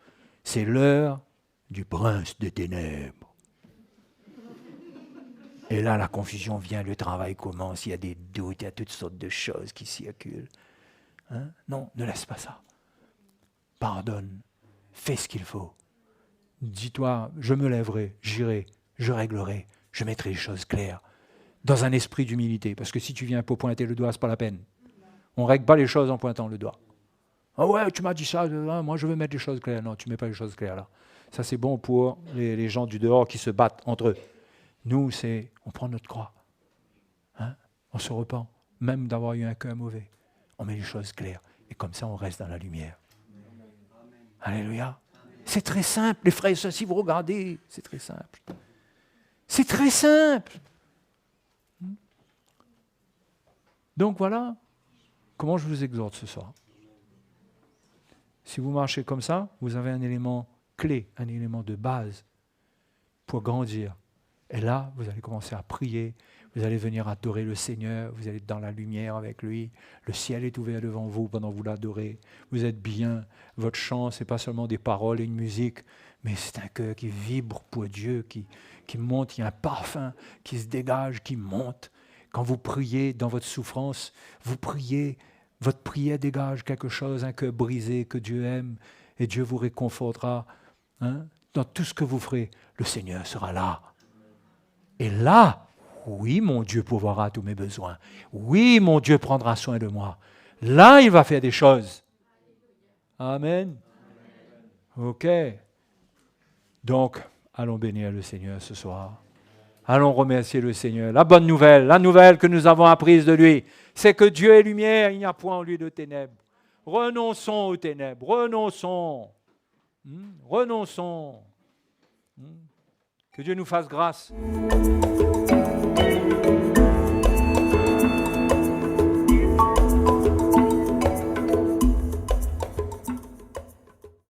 [SPEAKER 2] C'est l'heure du prince des ténèbres. Et là, la confusion vient, le travail commence, il y a des doutes, il y a toutes sortes de choses qui circulent. Hein? Non, ne laisse pas ça. Pardonne, fais ce qu'il faut. Dis-toi, je me lèverai, j'irai, je réglerai, je mettrai les choses claires, dans un esprit d'humilité. Parce que si tu viens pour pointer le doigt, ce n'est pas la peine. On ne règle pas les choses en pointant le doigt. Ah ouais, tu m'as dit ça, moi je veux mettre les choses claires. Non, tu ne mets pas les choses claires là. Ça c'est bon pour les gens du dehors qui se battent entre eux. Nous, on prend notre croix. Hein? On se repent, même d'avoir eu un cœur mauvais. On met les choses claires. Et comme ça, on reste dans la lumière. Alléluia. C'est très simple, les frères et sœurs, si vous regardez, c'est très simple. C'est très simple. Donc voilà comment je vous exhorte ce soir. Si vous marchez comme ça, vous avez un élément clé, un élément de base pour grandir. Et là, vous allez commencer à prier, vous allez venir adorer le Seigneur, vous allez être dans la lumière avec lui, le ciel est ouvert devant vous pendant que vous l'adorez, vous êtes bien, votre chant, ce n'est pas seulement des paroles et une musique, mais c'est un cœur qui vibre pour Dieu, qui monte, il y a un parfum qui se dégage, qui monte. Quand vous priez dans votre souffrance, vous priez, votre prière dégage quelque chose, un cœur brisé que Dieu aime, et Dieu vous réconfortera. Hein? Dans tout ce que vous ferez, le Seigneur sera là. Et là, oui, mon Dieu pourvoira à tous mes besoins. Oui, mon Dieu prendra soin de moi. Là, il va faire des choses. Amen. OK. Donc, allons bénir le Seigneur ce soir. Allons remercier le Seigneur. La bonne nouvelle, la nouvelle que nous avons apprise de lui, c'est que Dieu est lumière, il n'y a point en lui de ténèbres. Renonçons aux ténèbres, renonçons. Renonçons. Que Dieu nous fasse grâce.